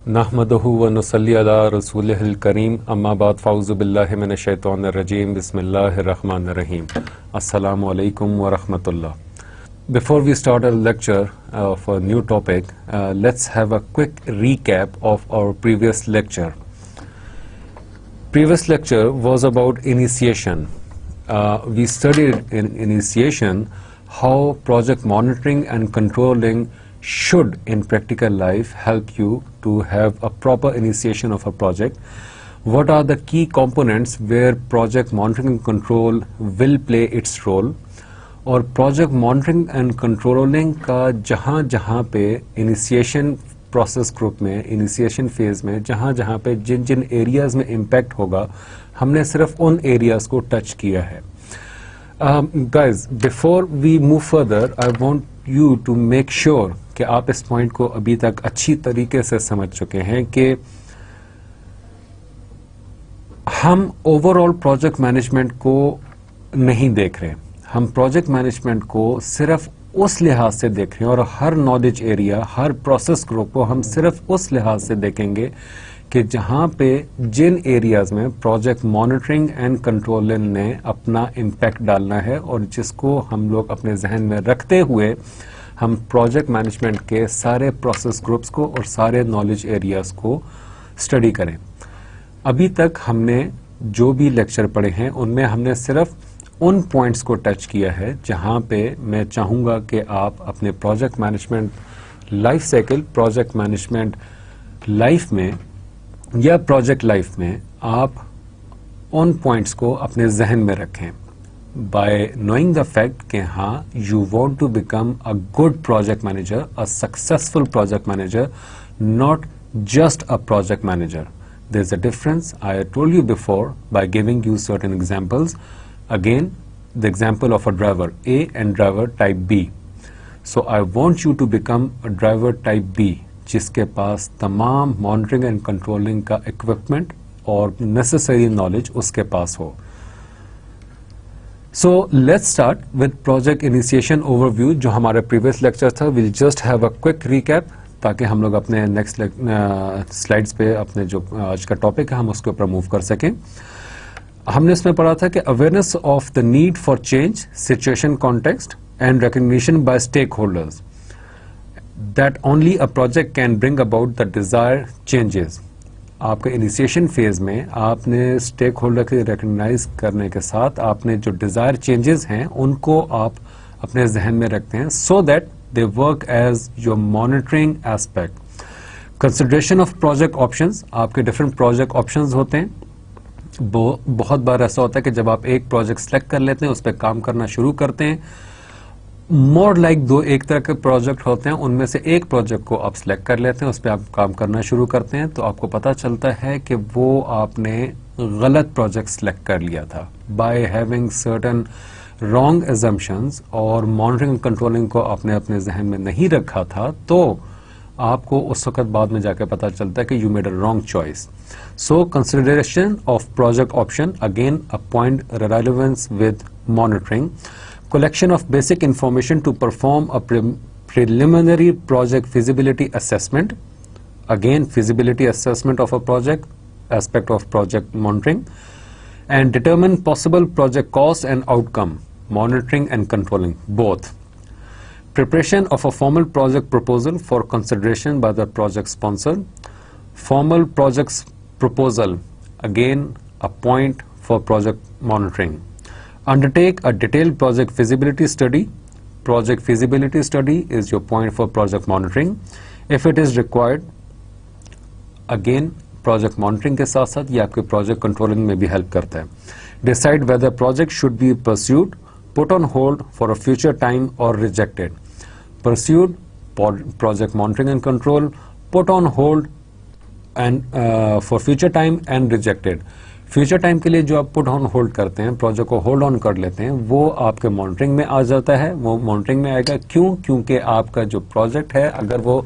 نحمدہ ونصلی علی رسولہ الکریم اما بعد فاعوذ باللہ من الشیطان الرجیم بسم اللہ الرحمن الرحیم السلام علیکم ورحمۃ اللہ. Before we start our lecture of a new topic, let's have a quick recap of our previous lecture. Previous lecture was about initiation. We studied in initiation how project monitoring and controlling should in practical life help you to have a proper initiation of a project. What are the key components where project monitoring and control will play its role? اور project monitoring and controlling کا جہاں جہاں پہ initiation process group میں initiation phase میں جہاں پہ جن جن ایریاز میں امپیکٹ ہوگا ہم نے صرف ان ایریاز کو ٹچ کیا ہے. Guys before we move further I want you to make sure کہ آپ اس پوائنٹ کو ابھی تک اچھی طریقے سے سمجھ چکے ہیں کہ ہم اوور آل پروجیکٹ مینجمنٹ کو نہیں دیکھ رہے. ہم پروجیکٹ مینجمنٹ کو صرف اس لحاظ سے دیکھ رہے ہیں اور ہر نالج ایریا ہر پروسیس گروپ کو ہم صرف اس لحاظ سے دیکھیں گے کہ جہاں پہ جن ایریاز میں پروجیکٹ مانیٹرنگ اینڈ کنٹرولنگ نے اپنا امپیکٹ ڈالنا ہے اور جس کو ہم لوگ اپنے ذہن میں رکھتے ہوئے ہم پروجیکٹ مینجمنٹ کے سارے پروسیس گروپس کو اور سارے نالج ایریاز کو اسٹڈی کریں. ابھی تک ہم نے جو بھی لیکچر پڑھے ہیں ان میں ہم نے صرف ان پوائنٹس کو ٹچ کیا ہے جہاں پہ میں چاہوں گا کہ آپ اپنے project management life cycle project management life میں یا پروجیکٹ لائف میں آپ ان پوائنٹس کو اپنے ذہن میں رکھیں بائی نوئنگ دا فیکٹ کہ ہاں you want to become a good project manager a successful project manager not just a project manager. There is a difference. I told you before by giving you certain examples. Again, the example of a driver A and driver type B. So I want you to become a driver type B جس کے پاس تمام monitoring and controlling کا equipment اور necessary knowledge اس کے پاس ہو. So let's start with project initiation overview جو ہمارے previous lecture تھا. We'll just have a quick recap تاکہ ہم لوگ اپنے next slides پہ اپنے جو آج کا ٹاپک ہے ہم اس کے اوپر موو کر سکیں. ہم نے اس میں پڑھا تھا کہ awareness of the need for change situation context and recognition by stake holders that only a project can bring about the Dzire changes. آپ کے انیشیشن فیز میں آپ نے اسٹیک ہولڈر کے ریکگنائز کرنے کے ساتھ آپ نے جو ڈیزائر چینجز ہیں ان کو آپ اپنے ذہن میں رکھتے ہیں so that they work as your monitoring aspect. Consideration of project options. آپ کے ڈفرینٹ پروجیکٹ آپشنز ہوتے ہیں. بہت بار ایسا ہوتا ہے کہ جب آپ ایک پروجیکٹ سلیکٹ کر لیتے ہیں اس پہ کام کرنا شروع کرتے ہیں مور لائک ایک طرح کے پروجیکٹ ہوتے ہیں ان میں سے ایک پروجیکٹ کو آپ سلیکٹ کر لیتے ہیں اس پہ آپ کام کرنا شروع کرتے ہیں تو آپ کو پتا چلتا ہے کہ وہ آپ نے غلط پروجیکٹ سلیکٹ کر لیا تھا by having certain wrong assumptions اور مانیٹرنگ کنٹرولنگ کو آپ نے اپنے ذہن میں نہیں رکھا تھا تو آپ کو اس وقت بعد میں جا کے پتا چلتا ہے کہ you made a wrong choice. So consideration of project option again a point relevance with monitoring. Collection of basic information to perform a preliminary project feasibility assessment. Again feasibility assessment of a project aspect of project monitoring and determine possible project cost and outcome monitoring and controlling both. Preparation of a formal project proposal for consideration by the project sponsor. Formal project proposal, again a point for project monitoring. Undertake a detailed project feasibility study. Project feasibility study is your point for project monitoring. If it is required, again project monitoring کے ساتھ ساتھ یہ آپ کے project controlling میں بھی help کرتا ہے. Decide whether project should be pursued, put on hold for a future time or rejected. Pursued, project monitoring and control, put on hold and for future time and rejected. Future time کے لیے جو آپ پٹ on hold کرتے ہیں project کو hold on کر لیتے ہیں وہ آپ کے مانیٹرنگ میں آ جاتا ہے. وہ مانیٹرنگ میں آئے گا کیونکہ آپ کا جو پروجیکٹ ہے اگر وہ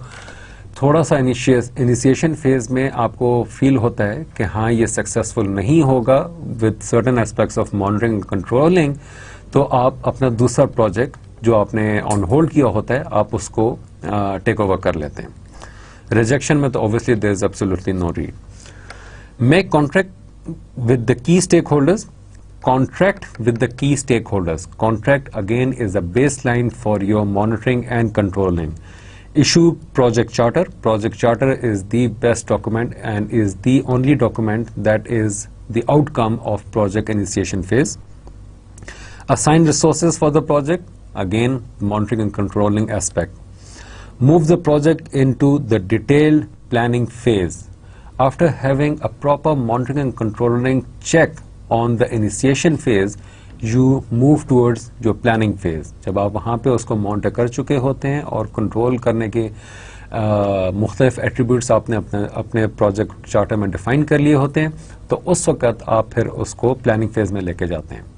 تھوڑا سا انیشیشن فیز میں آپ کو فیل ہوتا ہے کہ ہاں یہ سکسیسفل نہیں ہوگا with certain aspects of monitoring controlling تو آپ اپنا دوسرا پروجیکٹ جو آپ نے آن ہولڈ کیا ہوتا ہے آپ اس کو ٹیک اوور کر لیتے ہیں. ریجیکشن میں تو obviously there is absolutely no read. Make contract with the key stakeholders. Contract with the key stakeholders. Contract again is a baseline for your monitoring and controlling. Issue project charter. Project charter is the best document and is the only document that is the outcome of project initiation phase. Assign resources for the project. Again, monitoring and controlling aspect. Move the project into the detailed planning phase. After having a proper monitoring and controlling check on the initiation phase, you move towards your planning phase. جب آپ وہاں پہ اس کو monitor کر چکے ہوتے ہیں اور کنٹرول کرنے کے مختلف ایٹریبیوٹس آپ نے اپنے پروجیکٹ چارٹر میں ڈیفائن کر لیے ہوتے ہیں تو اس وقت آپ پھر اس کو پلاننگ فیز میں لے کے جاتے ہیں.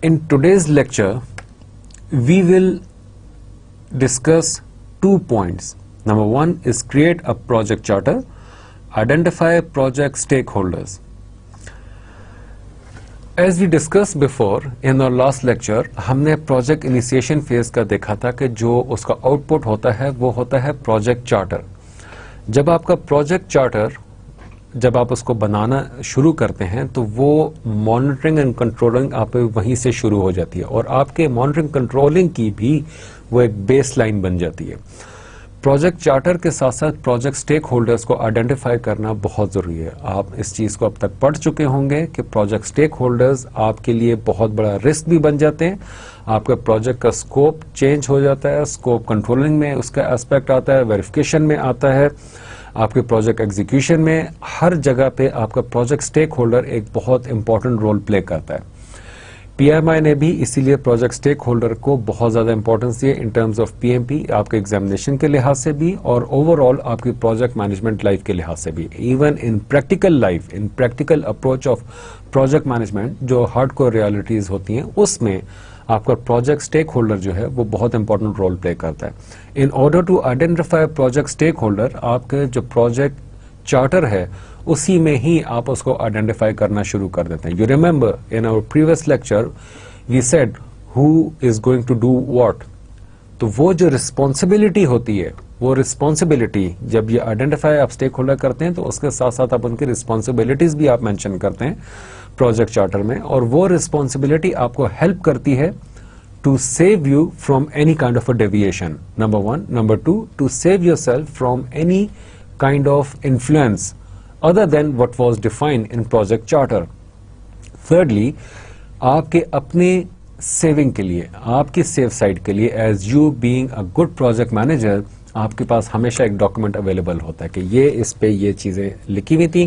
In today's lecture, we will discuss 2 points. Number 1 is create a project charter, identify project stakeholders. As we discussed before in our last lecture, ہم نے project initiation phase کا دیکھا تھا کہ جو اس کا آؤٹ پٹ ہوتا ہے وہ ہوتا ہے project charter. جب آپ کا project charter جب آپ اس کو بنانا شروع کرتے ہیں تو وہ مانیٹرنگ اینڈ کنٹرولنگ آپ وہیں سے شروع ہو جاتی ہے اور آپ کے مانیٹرنگ کنٹرولنگ کی بھی وہ ایک بیس لائن بن جاتی ہے. پروجیکٹ چارٹر کے ساتھ ساتھ پروجیکٹ اسٹیک ہولڈرز کو آئیڈینٹیفائی کرنا بہت ضروری ہے. آپ اس چیز کو اب تک پڑھ چکے ہوں گے کہ پروجیکٹ اسٹیک ہولڈرز آپ کے لیے بہت بڑا رسک بھی بن جاتے ہیں. آپ کا پروجیکٹ کا اسکوپ چینج ہو جاتا ہے, اسکوپ کنٹرولنگ میں اس کا اسپیکٹ آتا ہے, ویریفیکیشن میں آتا ہے, آپ کے پروجیکٹ ایگزیکیوشن میں, ہر جگہ پہ آپ کا پروجیکٹ اسٹیک ہولڈر ایک بہت امپورٹنٹ رول پلے کرتا ہے. پی ایم آئی نے بھی اسی لیے پروجیکٹ اسٹیک ہولڈر کو بہت زیادہ امپورٹنس دی in terms of P M P, آپ کے ایگزامینیشن کے لحاظ سے بھی اور اوور آل آپ کی پروجیکٹ مینجمنٹ لائف کے لحاظ سے بھی. Even in practical life, in practical approach of project management جو ہارڈ کور ریالٹیز ہوتی ہیں اس میں آپ کا پروجیکٹ اسٹیک ہولڈر جو ہے وہ بہت امپورٹنٹ رول پلے کرتا ہے. In order to identify project stakeholder, آپ کے جو پروجیکٹ چارٹر ہے اسی میں ہی آپ اس کو آئیڈینٹیفائی کرنا شروع کر دیتے ہیں. You remember in our previous lecture we said who is going to do what. تو وہ جو رسپانسبلٹی ہوتی ہے وہ رسپانسبلٹی جب یہ آئیڈینٹیفائی آپ اسٹیک ہولڈر کرتے ہیں تو اس کے ساتھ ساتھ آپ ان کی رسپانسبلٹیز بھی آپ مینشن کرتے ہیں پروجیکٹ چارٹر میں, اور وہ رسپانسبلٹی آپ کو ہیلپ کرتی ہے to save you from any kind of a deviation, number 1. Number 2, to save yourself from any kind of influence other than what was defined in project charter. Thirdly, آپ کے اپنے سیونگ کے لیے, آپ کی سیف سائڈ کے لیے, as you being a good project manager, آپ کے پاس ہمیشہ ایک ڈاکومنٹ اویلیبل ہوتا ہے کہ یہ اس پہ یہ چیزیں لکھی ہوئی تھیں,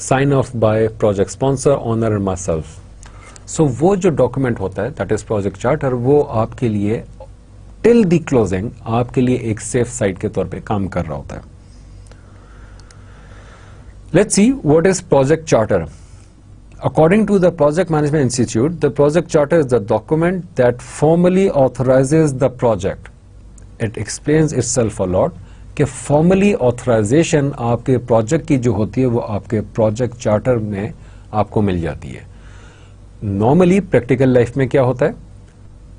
sign off by project sponsor, owner and myself. So وہ جو ڈاکومنٹ ہوتا ہے دیٹ از پروجیکٹ چارٹر, وہ آپ کے لیے ٹل دی کلوزنگ آپ کے لیے ایک سیف سائٹ کے طور پہ کام کر رہا ہوتا ہے. Let's see what is project charter. According to the Project Management Institute, the project charter is the document that formally authorizes the project. It explains itself a lot کہ formally authorization آپ کے پروجیکٹ کی جو ہوتی ہے وہ آپ کے پروجیکٹ چارٹر میں آپ کو مل جاتی ہے. نارملی پریکٹیکل لائف میں کیا ہوتا ہے,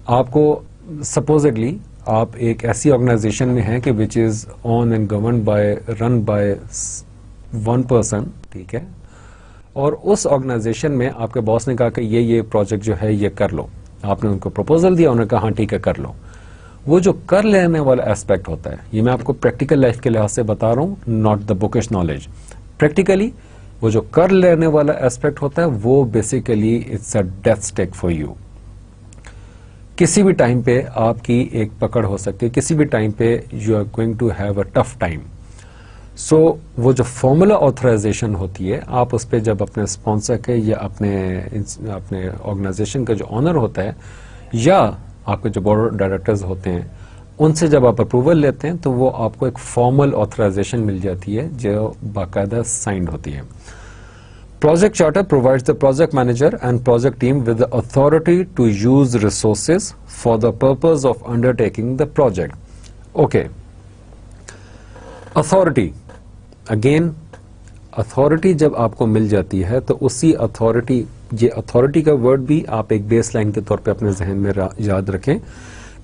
آپ کو سپوزڈلی آپ ایک ایسی آرگنائزیشن میں ہیں کہ which is owned and governed by run by one person, ٹھیک ہے, اور اس آرگنائزیشن میں آپ کے باس نے کہا کہ یہ پروجیکٹ جو ہے یہ کر لو. آپ نے ان کو پروپوزل دیا, انہوں نے کہا ہاں ٹھیک ہے کر لو. وہ جو کر لینے والا اسپیکٹ ہوتا ہے, یہ میں آپ کو پریکٹیکل لائف کے لحاظ سے بتا رہا ہوں, not the bookish knowledge. Practically وہ جو کر لینے والا اسپیکٹ ہوتا ہے وہ basically it's a death stake for you. کسی بھی ٹائم پہ آپ کی ایک پکڑ ہو سکتی ہے, کسی بھی ٹائم پہ you are going to have a tough time. So وہ جو فارمولا آتھرائزیشن ہوتی ہے, آپ اس پہ جب اپنے اسپانسر کے یا اپنے آرگنائزیشن کا جو آنر ہوتا ہے یا آپ کے جو بورڈ آف ڈائریکٹرز ہوتے ہیں ان سے جب آپ اپروول لیتے ہیں تو وہ آپ کو ایک فارمل آتھرائزیشن مل جاتی ہے جو باقاعدہ سائنڈ ہوتی ہے. Project charter provides the project manager and project team with the authority to use resources for the purpose of undertaking the project. Okay, authority, again authority جب آپ کو مل جاتی ہے تو اسی اتھارٹی یہ اتھارٹی کا ورڈ بھی آپ ایک بیس لائن کے طور پہ اپنے ذہن میں یاد رکھیں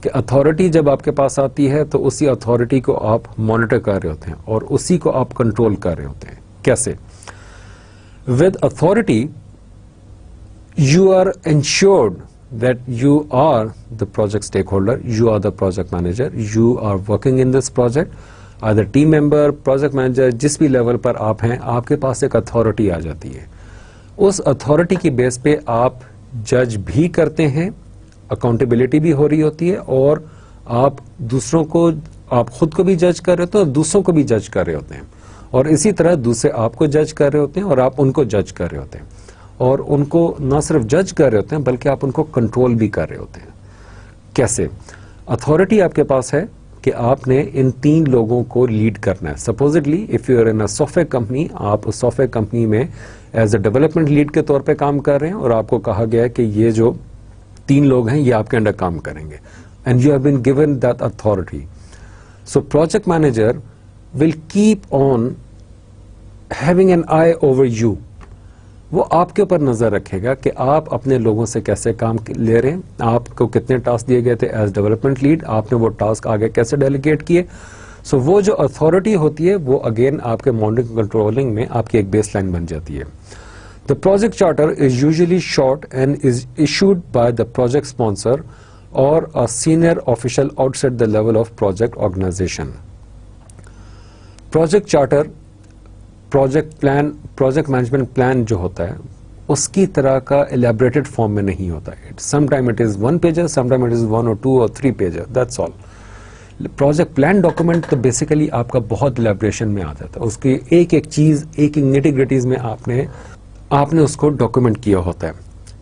کہ اتھارٹی جب آپ کے پاس آتی ہے تو اسی اتھارٹی کو آپ مانیٹر کر رہے ہوتے ہیں اور اسی کو آپ کنٹرول کر رہے ہوتے ہیں. کیسے؟ With authority you are ensured that you are the project stakeholder, you are the project manager, you are working in this project, either team member, project manager, جس بھی لیول پر آپ ہیں, آپ کے پاس ایک اتھارٹی آ جاتی ہے. اس اتھارٹی کی بیس پہ آپ جج بھی کرتے ہیں, اکاؤنٹیبلٹی بھی ہو رہی ہوتی ہے, اور آپ دوسروں کو, آپ خود کو بھی جج کر رہے ہوتے ہیں اور دوسروں کو بھی جج کر رہے ہوتے ہیں, اور اسی طرح دوسرے آپ کو جج کر رہے ہوتے ہیں اور آپ ان کو جج کر رہے ہوتے ہیں, اور ان کو نہ صرف جج کر رہے ہوتے ہیں بلکہ آپ ان کو کنٹرول بھی کر رہے ہوتے ہیں. کیسے؟ اتھارٹی آپ کے پاس ہے کہ آپ نے ان 3 لوگوں کو لیڈ کرنا ہے. Supposedly if you are in a software company, آپ اس سافٹ ویئر کمپنی میں ایز اے ڈیولپمنٹ لیڈ کے طور پہ کام کر رہے ہیں اور آپ کو کہا گیا ہے کہ یہ جو 3 لوگ ہیں یہ آپ کے انڈر کام کریں گے, and you have been given that authority. So project manager will keep on having an I over you. وہ آپ کے اوپر نظر رکھے گا کہ آپ اپنے لوگوں سے کیسے کام لے رہے ہیں, آپ کو کتنے ٹاسک دیے گئے تھے ایز ڈیولپمنٹ لیڈ, آپ نے وہ ٹاسک آگے کیسے ڈیلیگیٹ کیے. سو وہ جو اتھارٹی ہوتی ہے وہ اگین آپ کے مانیٹرنگ کنٹرولنگ میں آپ کی ایک بیس لائن بن جاتی ہے. دا project charter is usually short and is issued by the project sponsor اور a senior official outside the level of project organization. Project charter, project plan, project management plan جو ہوتا ہے اس کی طرح کا الیبریٹڈ فارم میں نہیں ہوتا ہے. Some time it is 1 pager, some time it is 1 or 2 or 3 pager, that's all. Project plan document تو بیسیکلی آپ کا بہت الیبریشن میں آ جاتا ہے, اس کی ایک ایک چیز, ایک ایک نیٹی گریٹیز میں آپ نے اس کو ڈاکومنٹ کیا ہوتا ہے.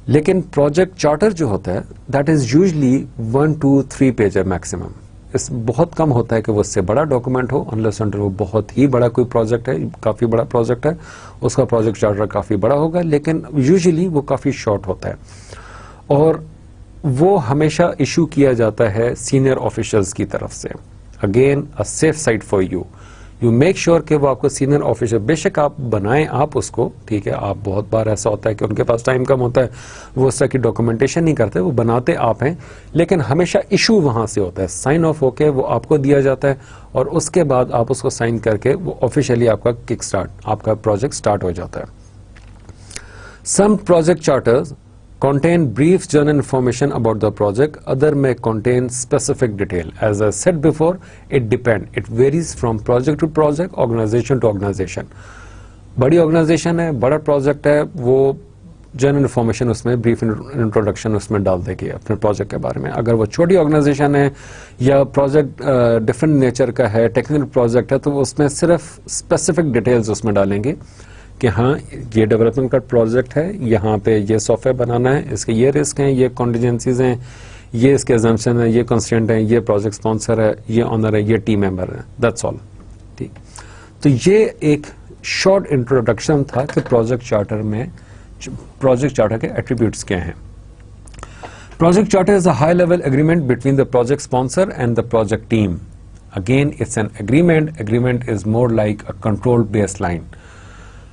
لیکن پروجیکٹ چارٹر جو ہوتا ہے that is usually 1 to 3 pager maximum. اس بہت کم ہوتا ہے کہ وہ اس سے بڑا ڈاکومنٹ ہو, انلیس انٹر وہ بہت ہی بڑا کوئی پروجیکٹ ہے, کافی بڑا پروجیکٹ ہے, اس کا پروجیکٹ چارٹر کافی بڑا ہوگا, لیکن یوزلی وہ کافی شارٹ ہوتا ہے. اور وہ ہمیشہ ایشو کیا جاتا ہے سینئر آفیشلز کی طرف سے. Again a safe site for you, you make sure کہ وہ آپ کو سینئر آفیسر, بے شک آپ بنائیں آپ اس کو, ٹھیک ہے, آپ بہت بار ایسا ہوتا ہے کہ ان کے پاس ٹائم کم ہوتا ہے, وہ اس طرح کی ڈاکومنٹیشن نہیں کرتے, وہ بناتے آپ ہیں, لیکن ہمیشہ ایشو وہاں سے ہوتا ہے. سائن آف ہو کے وہ آپ کو دیا جاتا ہے اور اس کے بعد آپ اس کو سائن کر کے وہ آفیشیلی آپ کا کک سٹارٹ, آپ کا پروجیکٹ سٹارٹ ہو جاتا ہے. Some project charters contain brief general information about the project, other may contain specific detail. As I said before, it depends, it varies from project to project, organization to organization. بڑی organization ہے, بڑا project ہے, وہ general information اس میں brief introduction اس میں ڈال دے گی اپنے پروجیکٹ کے بارے میں. اگر وہ چھوٹی آرگنائزیشن ہے یا پروجیکٹ ڈفرینٹ نیچر کا ہے, ٹیکنیکل پروجیکٹ ہے, تو وہ اس میں صرف اسپیسیفک ڈیٹیلز اس میں ڈالیں گے کہ ہاں یہ ڈیولپمنٹ کا پروجیکٹ ہے, یہاں پہ یہ سافٹ ویئر بنانا ہے, اس کے یہ رسک ہیں, یہ کانٹینجنسیز ہیں, یہ اس کے ایگزامپشن ہیں, یہ کنسٹرینٹ ہیں, یہ پروجیکٹ اسپانسر ہے, یہ آنر ہے, یہ ٹیم ممبر ہے, دیٹس آل. ٹھیک, تو یہ ایک شارٹ انٹروڈکشن تھا کہ پروجیکٹ چارٹر میں پروجیکٹ چارٹر کے ایٹریبیوٹس کیا ہیں. Project charter is a high level agreement between the project sponsor and the project team. Again it's an agreement, agreement is more like a control baseline.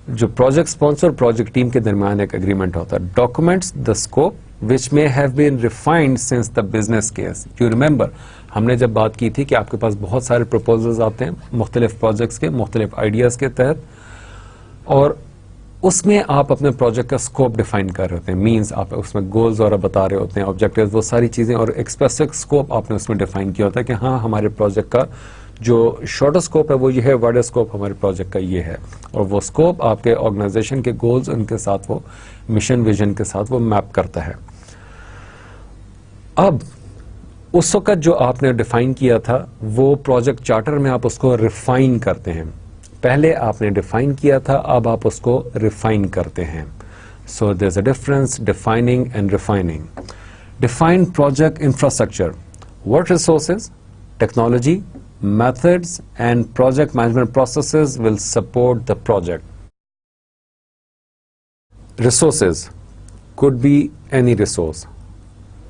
جو project sponsor project team کے درمیان ایک agreement ہوتا ہے. Documents the scope which may have been refined since the business case. You remember ہم نے جب بات کی تھی کہ آپ کے پاس بہت سارے پروپوزلز آتے ہیں مختلف پروجیکٹس کے, مختلف آئیڈیاز کے تحت, اور اس میں آپ اپنے پروجیکٹ کا اسکوپ ڈیفائن کر رہے ہوتے ہیں. مینس آپ اس میں گولز وغیرہ بتا رہے ہوتے ہیں, آبجیکٹیوز, وہ ساری چیزیں, اور ایک اسپیسیفک اسکوپ آپ نے اس میں ڈیفائن کیا ہوتا ہے کہ ہاں ہمارے پروجیکٹ کا جو شارٹر اسکوپ ہے وہ یہ ہے, وائڈر اسکوپ ہمارے پروجیکٹ کا یہ ہے, اور وہ اسکوپ آپ کے آرگنائزیشن کے گولز, ان کے ساتھ وہ مشن ویژن کے ساتھ وہ میپ کرتا ہے. اب اس وقت جو آپ نے ڈیفائن کیا تھا وہ پروجیکٹ چارٹر میں آپ اس کو ریفائن کرتے ہیں. پہلے آپ نے ڈیفائن کیا تھا, اب آپ اس کو ریفائن کرتے ہیں. So there is a difference defining and refining. Define project infrastructure, what resources, technology, methods and project management processes will support the project. Resources could be any resource,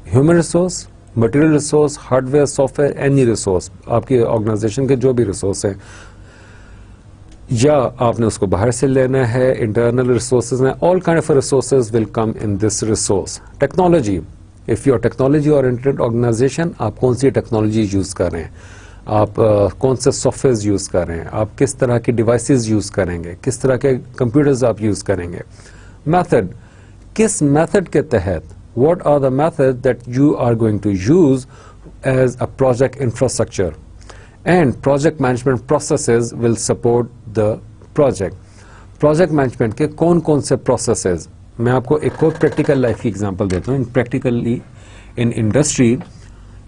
human resource, material resource, hardware, software, any resource. آپ کی organization کے جو بھی resource ہیں. یا آپ نے اس کو باہر سے لینا ہے, انٹرنل ریسورسز ہیں, all kind of resources will come in this resource. Technology, if you are technology oriented organization, آپ کون سی ٹیکنالوجی یوز کر رہے ہیں, آپ کون سے سافٹ ویئرز یوز کر رہے ہیں, آپ کس طرح کی ڈیوائسز یوز کریں گے, کس طرح کے کمپیوٹرز آپ یوز کریں گے. میتھڈ, کس میتھڈ کے تحت, what are the methods that you are going to use as a project infrastructure, and project management processes will support the project. Project management کے کون کون سے پروسیسز, میں آپ کو ایک اور پریکٹیکل لائف کی ایگزامپل دیتا ہوں. Practically in industry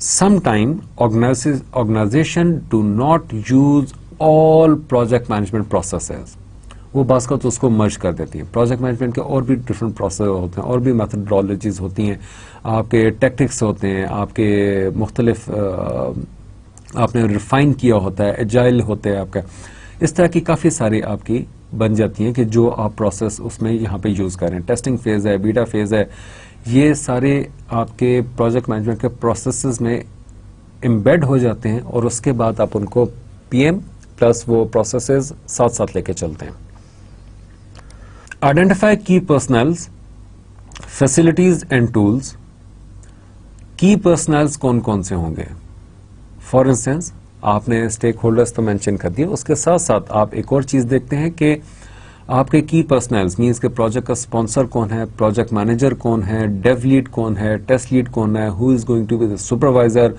sometime organization do not use all project management processes. وہ بعض کا تو اس کو مرج کر دیتی ہیں. پروجیکٹ مینجمنٹ کے اور بھی ڈفرینٹ پروسیس ہوتے ہیں, اور بھی میتھڈالوجیز ہوتی ہیں, آپ کے ٹیکٹکس ہوتے ہیں, آپ کے مختلف آپ نے ریفائن کیا ہوتا ہے, ایجائل ہوتے ہیں آپ کا. اس طرح کی کافی ساری آپ کی بن جاتی ہیں کہ جو آپ پروسیس اس میں یہاں پہ یوز کریں. ٹیسٹنگ فیز ہے, بیٹا فیز ہے, یہ سارے آپ کے پروجیکٹ مینجمنٹ کے پروسیسز میں امبیڈ ہو جاتے ہیں, اور اس کے بعد آپ ان کو پی ایم پلس وہ پروسیسز ساتھ ساتھ لے کے چلتے ہیں. آئیڈینٹیفائی کی پرسنلز, فیسلٹیز اینڈ ٹولز. کی پرسنلز کون کون سے ہوں گے؟ فار انسٹنس آپ نے اسٹیک ہولڈرز تو مینشن کر دیا, اس کے ساتھ ساتھ آپ ایک اور چیز دیکھتے ہیں کہ آپ کے کی پرسنلز مینس کہ پروجیکٹ کا اسپانسر کون ہے, پروجیکٹ مینیجر کون ہے, ڈیو لیڈ کون ہے, ٹیسٹ لیڈ کون ہے, who is going to be the supervisor,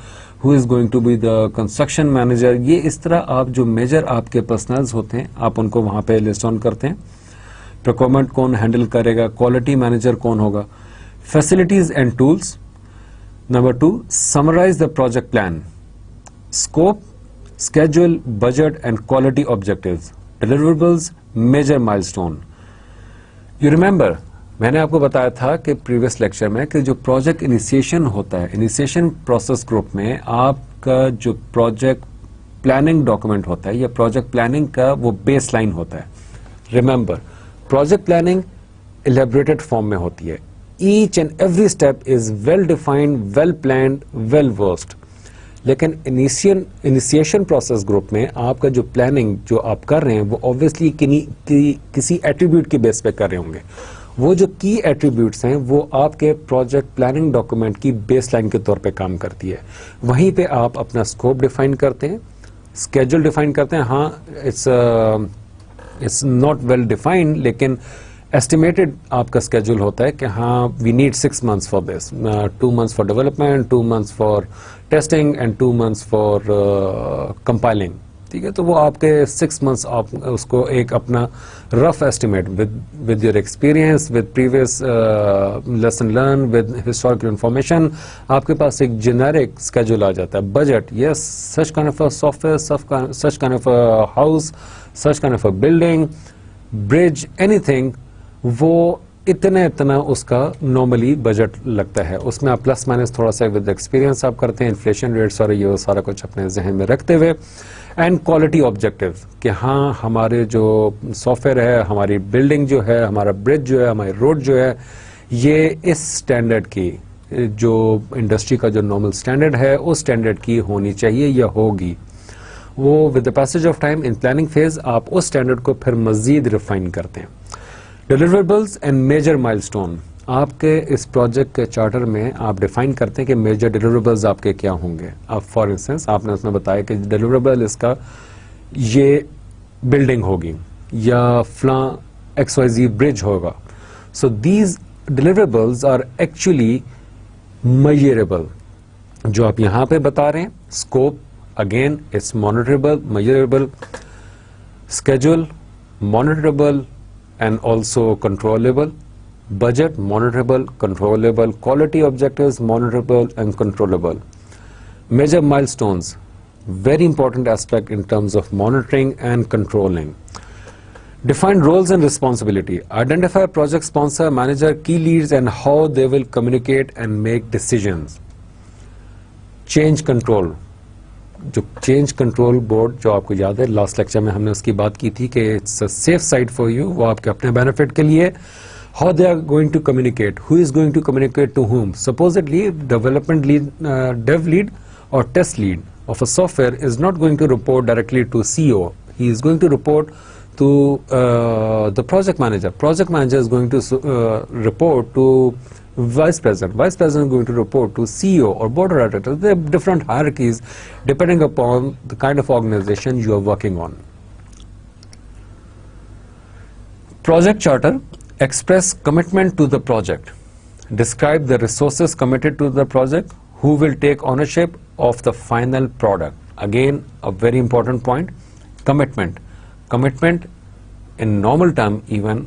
who is going to be the construction manager. یہ اس طرح آپ جو میجر آپ کے پرسنلز ہوتے ہیں آپ ان کو وہاں پہ لسٹ آن کرتے ہیں. پروکیورمنٹ کون ہینڈل کرے گا, کوالٹی مینیجر کون ہوگا. Facilities and tools. Number 2, summarize the project plan, scope, schedule, budget and quality objectives, deliverables, major milestone. You remember, میں نے آپ کو بتایا تھا کہ پریویس لیکچر میں کہ جو پروجیکٹ انیشیشن ہوتا ہے, انیشیشن پروسیس گروپ میں آپ کا جو پروجیکٹ پلاننگ ڈاکومنٹ ہوتا ہے یا پروجیکٹ پلاننگ کا وہ بیس لائن ہوتا ہے. Remember, project planning elaborated form میں ہوتی ہے. Each and every step is well defined, well planned, well versed. لیکن انیشیشن پروسیس گروپ میں آپ کا جو پلاننگ جو آپ کر رہے ہیں وہ اوبویسلی کسی ایٹریبیوٹ کی بیس پہ کر رہے ہوں گے. وہ جو کی ایٹریبیوٹس ہیں وہ آپ کے پروجیکٹ پلاننگ ڈاکومنٹ کی بیس لائن کے طور پہ کام کرتی ہے. وہیں پہ آپ اپنا اسکوپ ڈیفائن کرتے ہیں, اسکیجول ڈیفائن کرتے ہیں. ہاں, اٹس ناٹ ویل ڈیفائنڈ, لیکن ایسٹیمیٹڈ آپ کا اسکیجول ہوتا ہے کہ ہاں we need 6 months for this, 2 months for development, 2 months for testing and 2 months for compiling. ٹھیک ہے, تو وہ آپ کے 6 months آپ اس کو ایک اپنا rough estimate with your experience, with previous lesson learn, with historical information, آپ کے پاس ایک جنیرک اسکیجول آ جاتا ہے. Budget, yes, such kind of a software, such kind of a house, such kind of a building, bridge, anything, وہ اتنا اس کا نارملی بجٹ لگتا ہے. اس میں آپ پلس مائنس تھوڑا سا ود ایکسپیرینس آپ کرتے ہیں, انفلیشن ریٹس اور یہ سارا کچھ اپنے ذہن میں رکھتے ہوئے. اینڈ کوالٹی آبجیکٹو, کہ ہاں ہمارے جو سافٹ ویئر ہے, ہماری بلڈنگ جو ہے, ہمارا برج جو ہے, ہماری روڈ جو ہے, یہ اس اسٹینڈرڈ کی, جو انڈسٹری کا جو نارمل اسٹینڈرڈ ہے اس اسٹینڈرڈ کی ہونی چاہیے یا ہوگی. وہ with the passage of time in planning phase آپ اس اسٹینڈرڈ کو پھر مزید ریفائن کرتے ہیں. ڈیلیوریبلز اینڈ میجر مائلسٹون, آپ کے اس پروجیکٹ کے چارٹر میں آپ ڈیفائن کرتے ہیں کہ میجر ڈیلیوریبلز آپ کے کیا ہوں گے. اب فار انسٹنس آپ نے اس میں بتایا کہ ڈیلیوریبل اس کا یہ بلڈنگ ہوگی یا فلاں XYZ برج ہوگا. So these deliverables are actually measurable. جو آپ یہاں پہ بتا رہے ہیں, scope again it's monitorable, measurable, schedule monitorable and also controllable, budget monitorable, controllable, quality objectives monitorable and controllable. Major milestones, very important aspect in terms of monitoring and controlling. Define roles and responsibility. Identify project sponsor, manager, key leads and how they will communicate and make decisions. Change control. جو change control board جو آپ کو یاد ہے last lecture میں ہم نے اس کی بات کی تھی کہ it's a safe site for you, وہ آپ کے اپنے بینیفٹ کے لیے. How they are going to communicate, who is going to communicate to whom. Supposedly development lead, dev lead اور test lead of a software is not going to report directly to CEO, he is going to report to the project manager. Project manager is going to report to vice president. Vice president is going to report to CEO or board of directors. There are different hierarchies depending upon the kind of organization you are working on. Project charter: express commitment to the project. Describe the resources committed to the project. Who will take ownership of the final product? Again, a very important point. Commitment in normal term, even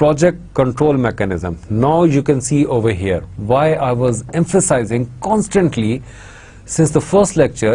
project control mechanism. Now you can see over here why I was emphasizing constantly since the first lecture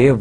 day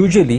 usually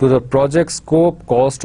to the project scope, cost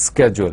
schedule.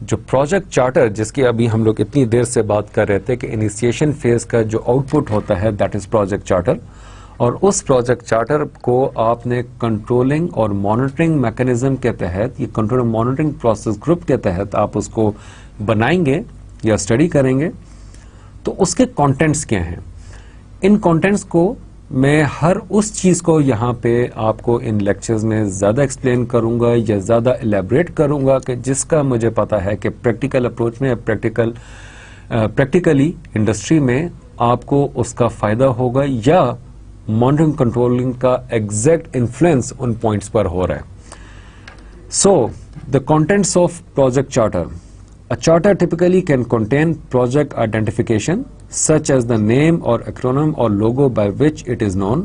جو project charter جس کی ابھی ہم لوگ اتنی دیر سے بات کر رہے تھے کہ انیشیشن فیز کا جو آؤٹ پٹ ہوتا ہے دیٹ از پروجیکٹ چارٹر, اور اس پروجیکٹ چارٹر کو آپ نے کنٹرولنگ اور مانیٹرنگ میکانزم کے تحت, یہ کنٹرول مانیٹرنگ پروسیس گروپ کے تحت آپ اس کو بنائیں گے یا اسٹڈی کریں گے. تو اس کے کانٹینٹس کیا ہیں؟ ان کانٹینٹس کو میں ہر اس چیز کو یہاں پہ آپ کو ان لیکچرز میں زیادہ ایکسپلین کروں گا یا زیادہ الیبریٹ کروں گا کہ جس کا مجھے پتا ہے کہ پریکٹیکل اپروچ میں, پریکٹیکلی انڈسٹری میں آپ کو اس کا فائدہ ہوگا یا مانیٹرنگ کنٹرولنگ کا ایگزیکٹ انفلوئنس ان پوائنٹس پر ہو رہا ہے. So the contents of project charter. A charter typically can contain project identification such as the name or acronym or logo by which it is known.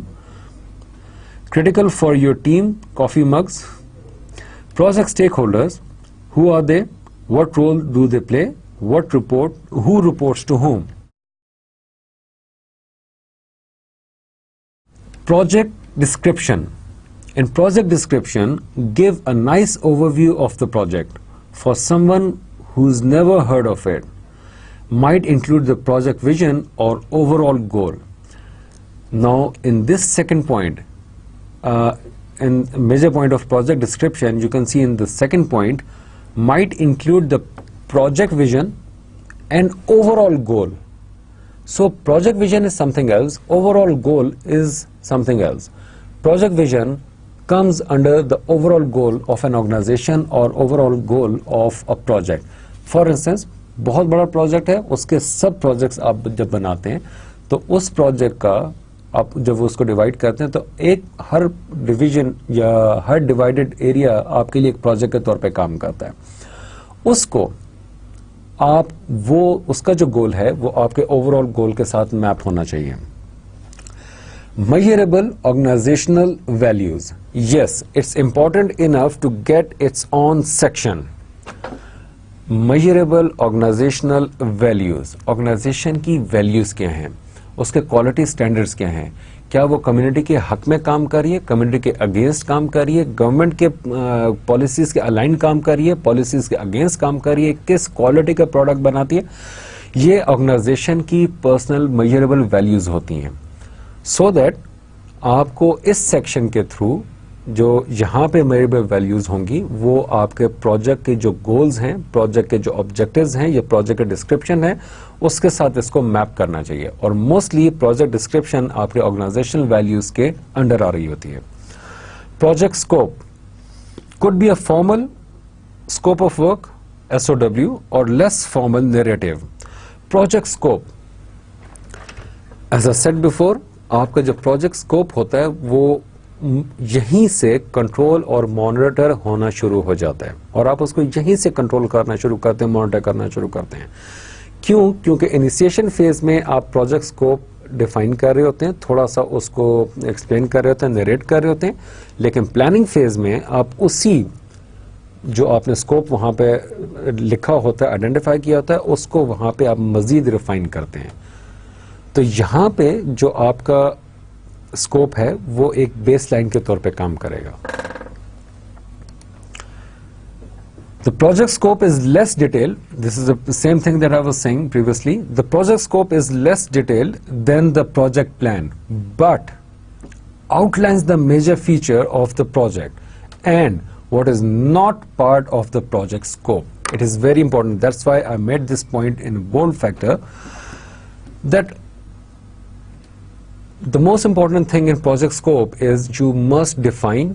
Critical for your team, coffee mugs. Project stakeholders, who are they? What role do they play? Who reports to whom? Project description. In project description, give a nice overview of the project. For someone who's never heard of it, might include the project vision or overall goal. Now, in this second point, in major point of project description, you can see in the second point, might include the project vision and overall goal. So, project vision is something else, overall goal is something else. Project vision comes under the overall goal of an organization or overall goal of a project. For instance بہت بڑا project ہے, اس کے sub projects آپ جب بناتے ہیں تو اس project کا آپ جب اس کو ڈیوائڈ کرتے ہیں تو ایک ہر ڈویژن یا ہر ڈیوائڈیڈ ایریا آپ کے لیے ایک پروجیکٹ کے طور پہ کام کرتا ہے. اس کو آپ اس کا جو گول ہے وہ آپ کے اوور آل گول کے ساتھ میپ ہونا چاہیے. Measurable organizational values. Yes, it's important enough to get its own section. Measurable organizational values. Organization کی ویلیوز کیا ہیں, اس کے کوالٹی سٹینڈرڈز کیا ہیں, کیا وہ کمیونٹی کے حق میں کام کر رہی ہے, کمیونٹی کے اگینسٹ کام کر رہی ہے, گورنمنٹ کے پالیسیز کے الائن کام کر رہی ہے, پالیسیز کے اگینسٹ کام کر رہی ہے, کس کوالٹی کا پروڈکٹ بناتی ہے. یہ آرگنائزیشن کی پرسنل میجریبل ویلیوز ہوتی ہیں. سو دیٹ آپ کو اس سیکشن کے تھرو جو یہاں پہ میجریبل ویلیوز ہوں گی وہ آپ کے پروجیکٹ کے جو گولز ہیں, پروجیکٹ کے جو آبجیکٹیوز ہیں یا پروجیکٹ کا ڈسکرپشن ہے اس کے ساتھ اس کو میپ کرنا چاہیے. اور موسٹلی پروجیکٹ ڈسکرپشن آپ کے آرگنائزیشنل ویلیوز کے انڈر آ رہی ہوتی ہے. Project scope could be a formal scope of work SOW or less formal narrative. Project scope, as I said before, آپ کا جو پروجیکٹ اسکوپ ہوتا ہے وہ یہیں سے کنٹرول اور مانیٹر ہونا شروع ہو جاتا ہے, اور آپ اس کو یہیں سے کنٹرول کرنا شروع کرتے ہیں, مانیٹر کرنا شروع کرتے ہیں. کیوں؟ کیونکہ انیشیشن فیز میں آپ پروجیکٹ اسکوپ ڈیفائن کر رہے ہوتے ہیں, تھوڑا سا اس کو ایکسپلین کر رہے ہوتے ہیں, نریٹ کر رہے ہوتے ہیں, لیکن پلاننگ فیز میں آپ اسی جو آپ نے اسکوپ وہاں پہ لکھا ہوتا ہے, آئیڈینٹیفائی کیا ہوتا ہے, اس کو وہاں پہ آپ مزید ریفائن کرتے ہیں. تو یہاں پہ جو آپ کا اسکوپ ہے وہ ایک بیس لائن کے طور پہ کام کرے گا. The project scope is less detailed. This is the same thing that I was saying previously. The project scope is less detailed than the project plan, but outlines the major feature of the project and what is not part of the project scope. It is very important. That's why I made this point in bold factor, that the most important thing in project scope is you must define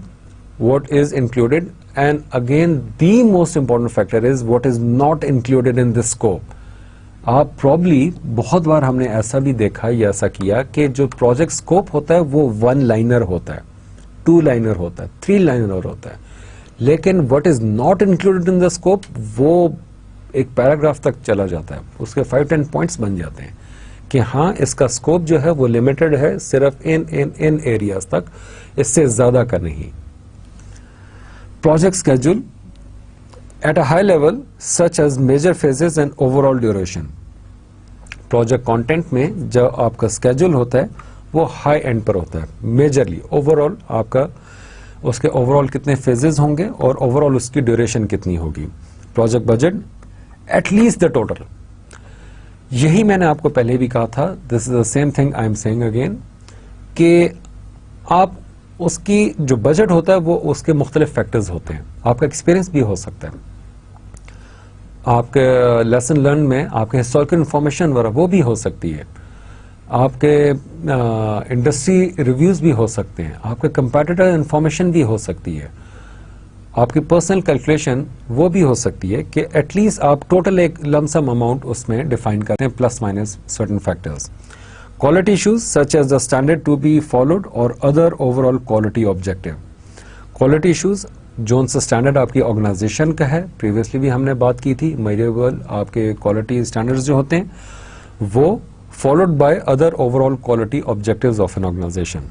what is included, and again the most important factor is what is not included in this scope. آپ probably بہت بار ہم نے ایسا بھی دیکھا یا ایسا کیا کہ جو پروجیکٹ اسکوپ ہوتا ہے وہ 1 لائنر ہوتا ہے, 2 لائنر ہوتا ہے, 3 لائنر ہوتا ہے, لیکن what is not included in the scope وہ ایک پیراگراف تک چلا جاتا ہے, اس کے 5-10 پوائنٹس بن جاتے ہیں کہ ہاں اس کا اسکوپ جو ہے وہ لمیٹڈ ہے صرف ان ایریاز تک, اس سے زیادہ کا نہیں. Project schedule at a high level such as major phases and overall duration. Project content میں جو آپ کا اسکیڈول ہوتا ہے وہ ہائی اینڈ پر ہوتا ہے, میجرلی اوور آل آپ کا اس کے اوور آل کتنے فیزز ہوں گے اور اوور آل اس کی ڈیوریشن کتنی ہوگی. Project budget at least the total. یہی میں نے آپ کو پہلے بھی کہا تھا, this is the same thing I am seeing again, کہ آپ اس کی جو بجٹ ہوتا ہے وہ اس کے مختلف فیکٹرز ہوتے ہیں. آپ کا ایکسپیرینس بھی ہو سکتا ہے, آپ کے لیسن لرن میں آپ کے ہسٹوریکل انفارمیشن وغیرہ وہ بھی ہو سکتی ہے, آپ کے انڈسٹری ریویوز بھی ہو سکتے ہیں, آپ کے کمپیٹیٹر انفارمیشن بھی ہو سکتی ہے, آپ کی پرسنل کیلکولیشن وہ بھی ہو سکتی ہے کہ ایٹ لیسٹ آپ ٹوٹل ایک لم سم اماؤنٹ اس میں ڈیفائن کرتے ہیں plus minus certain factors. Quality issues such as the standard to be followed اور other overall quality objective. Quality issues جون سا اسٹینڈرڈ آپ کی آرگنائزیشن کا ہے, پریویسلی بھی ہم نے بات کی تھی, میجربل آپ کے کوالٹی اسٹینڈرڈز جو ہوتے ہیں وہ followed by other overall quality objectives of an organization.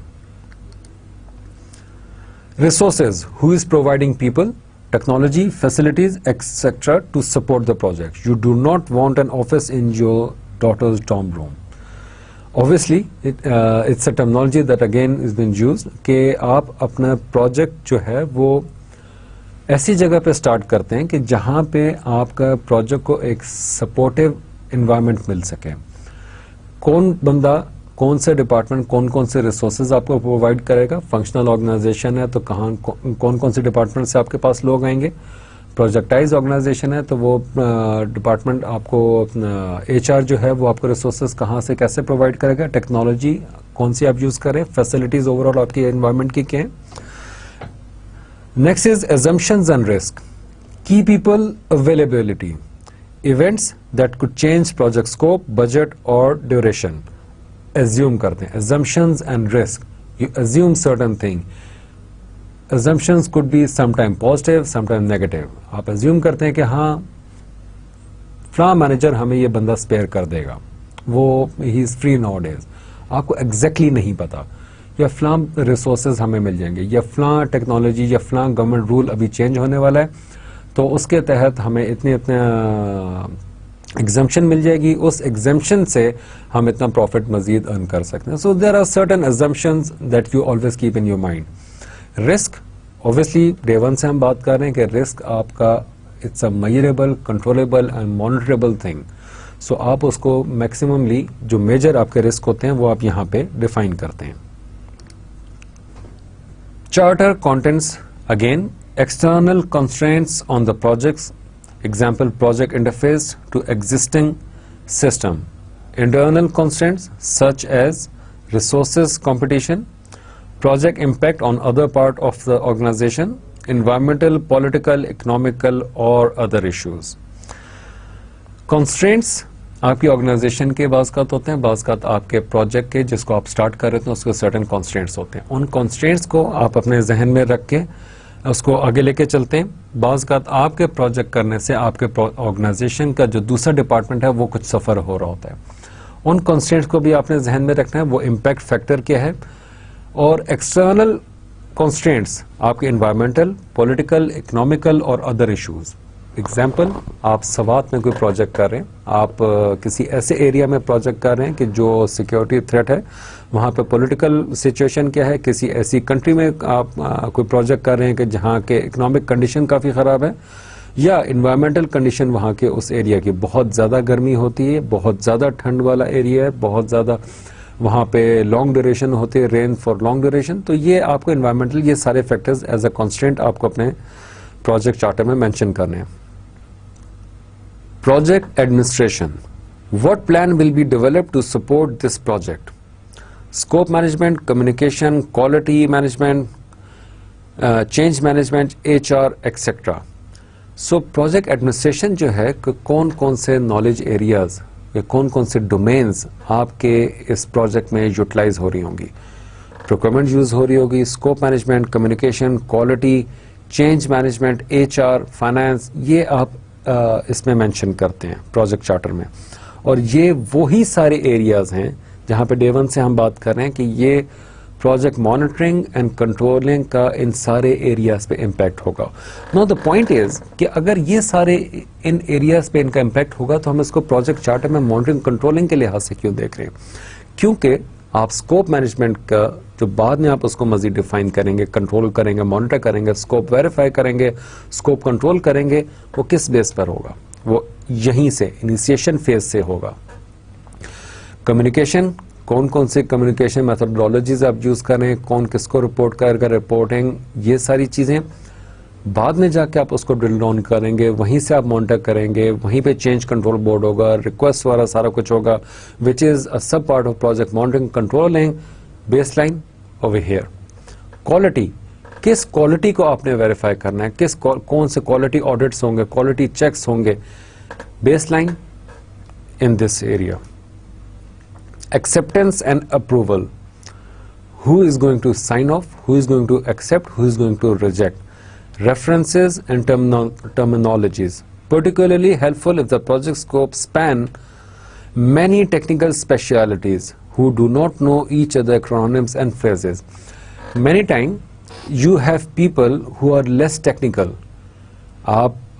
Resources, who is providing people, technology, facilities, etc. to support the project. You do not want an office in your daughter's dorm room. Obviously, it's a terminology that again is being used کہ آپ اپنا project جو ہے وہ ایسی جگہ پہ start کرتے ہیں کہ جہاں پہ آپ کا پروجیکٹ کو ایک سپورٹیو انوائرمنٹ مل سکے. کون بندہ, کون سے ڈپارٹمنٹ, کون کون سے ریسورسز آپ کو پرووائڈ کرے گا. فنکشنل آرگنائزیشن ہے تو کون کون سے ڈپارٹمنٹ سے آپ کے پاس لوگ آئیں گے. پروجیکٹائز آرگنائزیشن ہے تو وہ ڈپارٹمنٹ آپ کو ایچ آر جو ہے وہ آپ کو ریسورسز کہاں سے کیسے پرووائڈ کرے گا. ٹیکنالوجی کون سی آپ یوز کریں, فیسلٹیز اوور آل آپ کی انوائرمنٹ کی کیا ہیں. Next is assumptions and risk. Key people availability, events that could change project scope, budget اور ڈیوریشن. ایزیوم کرتے ہیں, assumptions and risk, you assume certain thing. Assumptions could be some time positive, some time negative. آپ assume کرتے ہیں کہ ہاں فلاں manager ہمیں یہ بندہ اسپیئر کر دے گا, وہ ہی از فری ناؤ ڈیز. آپ کو ایگزیکٹلی نہیں پتا, یا فلاں ریسورسز ہمیں مل جائیں گے, یا فلاں ٹیکنالوجی یا فلاں گورنمنٹ رول ابھی چینج ہونے والا ہے تو اس کے تحت ہمیں اتنے ایگزمپشن مل جائے گی, اس ایگزمپشن سے ہم اتنا پروفٹ مزید ارن کر سکتے ہیں. So there are certain assumptions that you always keep in your mind. Risk obviously day one سے ہم بات کر رہے ہیں کہ رسک آپ کا it's a measurable, controllable and monitorable thing. So آپ اس کو میکسیمملی جو میجر آپ کے رسک ہوتے ہیں وہ آپ یہاں پہ ڈیفائن کرتے ہیں. Charter contents again, external constraints on the projects, example project interface to existing system. Internal constraints such as resources competition, project impact on other part of the organization, environmental, political, economical or other issues. Constraints آپ کی organization کے بعض اوقات ہوتے ہیں, بعض اوقات آپ کے پروجیکٹ کے جس کو آپ سٹارٹ کر رہے ہیں اس کے سرٹن کانسٹرینٹس ہوتے ہیں. ان کانسٹرینٹس کو آپ اپنے ذہن میں رکھ کے اس کو آگے لے کے چلتے ہیں. بعض اوقات آپ کے پروجیکٹ کرنے سے آپ کے آرگنائزیشن کا جو دوسرا ڈپارٹمنٹ ہے وہ کچھ سفر ہو رہا ہوتا ہے. ان کانسٹرینٹس کو بھی آپ نے ذہن میں رکھنا ہے, وہ امپیکٹ فیکٹر کیا ہے. اور ایکسٹرنل کانسٹرینٹس آپ کے انوائرمنٹل, پولیٹیکل, اکنامیکل اور ادر ایشوز. ایگزامپل, آپ سوات میں کوئی پروجیکٹ کر رہے ہیں, آپ کسی ایسے ایریا میں پروجیکٹ کر رہے ہیں کہ جو سیکیورٹی تھریٹ ہے, وہاں پہ پولیٹیکل سچویشن کیا ہے. کسی ایسی کنٹری میں آپ کوئی پروجیکٹ کر رہے ہیں کہ جہاں کے اکنامک کنڈیشن کافی خراب ہے, یا انوائرمنٹل کنڈیشن وہاں کے اس ایریا کی بہت زیادہ گرمی ہوتی ہے, بہت زیادہ ٹھنڈ والا ایریا ہے, بہت زیادہ وہاں پہ لانگ ڈیوریشن ہوتی ہے, رین فار لانگ ڈیوریشن. تو یہ آپ کو انوائرمنٹل, یہ سارے فیکٹرز ایز اے کانسٹرینٹ آپ کو اپنے پروجیکٹ چارٹر میں مینشن کرنے ہیں. Project administration. What plan will be developed to support this project? Scope management, communication, quality management, change management, HR, etc. So project administration جو ہے کہ کون کون سے نالج ایریاز یا کون کون سے ڈومینز آپ کے اس پروجیکٹ میں یوٹیلائز ہو رہی ہوں گی. پروکیورمنٹ یوز ہو رہی ہوگی, scope management, communication, quality, change management, HR, finance, یہ آپ اس میں مینشن کرتے ہیں پروجیکٹ چارٹر میں. اور یہ وہی سارے ایریاز ہیں جہاں پہ ڈے ون سے ہم بات کر رہے ہیں کہ یہ پروجیکٹ مانیٹرنگ اینڈ کنٹرولنگ کا ان سارے ایریاز پہ امپیکٹ ہوگا. نو دا پوائنٹ از کہ اگر یہ سارے ان ایریاز پہ ان کا امپیکٹ ہوگا تو ہم اس کو پروجیکٹ چارٹر میں مانیٹرنگ کنٹرولنگ کے لحاظ سے کیوں دیکھ رہے ہیں؟ کیونکہ آپ اسکوپ مینجمنٹ کا جو بعد میں آپ اس کو مزید ڈیفائن کریں گے, کنٹرول کریں گے, مانیٹر کریں گے, اسکوپ ویریفائی کریں گے, اسکوپ کنٹرول کریں گے, وہ کس بیس پر ہوگا؟ وہ یہیں سے انیشیشن فیز سے ہوگا. کمیونیکیشن, کون کون سے کمیونیکیشن میتھڈولوجیز آپ یوز کریں, کون کس کو رپورٹ کرے گا, رپورٹنگ, یہ ساری چیزیں بعد میں جا کے آپ اس کو ڈرل ڈاؤن کریں گے, وہیں سے آپ مانیٹر کریں گے, وہیں پہ چینج کنٹرول بورڈ ہوگا, ریکویسٹ والا سارا کچھ ہوگا, which is a sub part of project monitoring controlling baseline over here. Quality, کس کوالٹی کو آپ نے ویریفائی کرنا ہے, کون سے کوالٹی آڈٹس ہوں گے, کوالٹی چیکس ہوں گے, base line in this area. Acceptance and approval, who is going to sign off, who is going to accept, who is going to reject. References and terminologies, particularly helpful if the project scope span many technical specialities who do not know each other acronyms and phrases. Many times you have people who are less technical.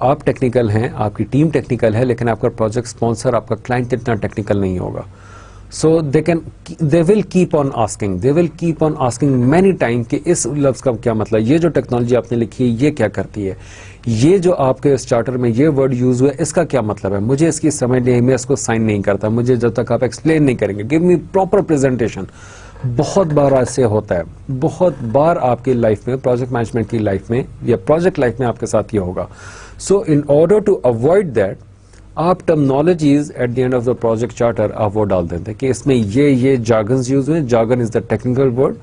آپ technical ہیں, آپ کی team technical ہے, لیکن آپ کا project sponsor, آپ کا کلائنٹ اتنا ٹیکنیکل نہیں ہوگا. So they will keep on asking many times کہ اس لفظ کا کیا مطلب, یہ جو ٹیکنالوجی آپ نے لکھی ہے یہ کیا کرتی ہے, یہ جو آپ کے اس چارٹر میں یہ ورڈ یوز ہوا ہے اس کا کیا مطلب ہے, مجھے اس کی سمجھ نہیں, میں اس کو سائن نہیں کرتا, مجھے جب تک آپ ایکسپلین نہیں کریں گے, گیو می پراپر پریزنٹیشن. بہت بار ایسے ہوتا ہے, بہت بار آپ کی لائف میں, پروجیکٹ مینجمنٹ کی لائف میں یا پروجیکٹ لائف میں آپ کے ساتھ یہ ہوگا. So in order to avoid that, آپ terminologies at the end of the project charter آپ وہ ڈال دیتے ہیں کہ اس میں یہ جارگنز یوز ہوئے, jargon is the technical word,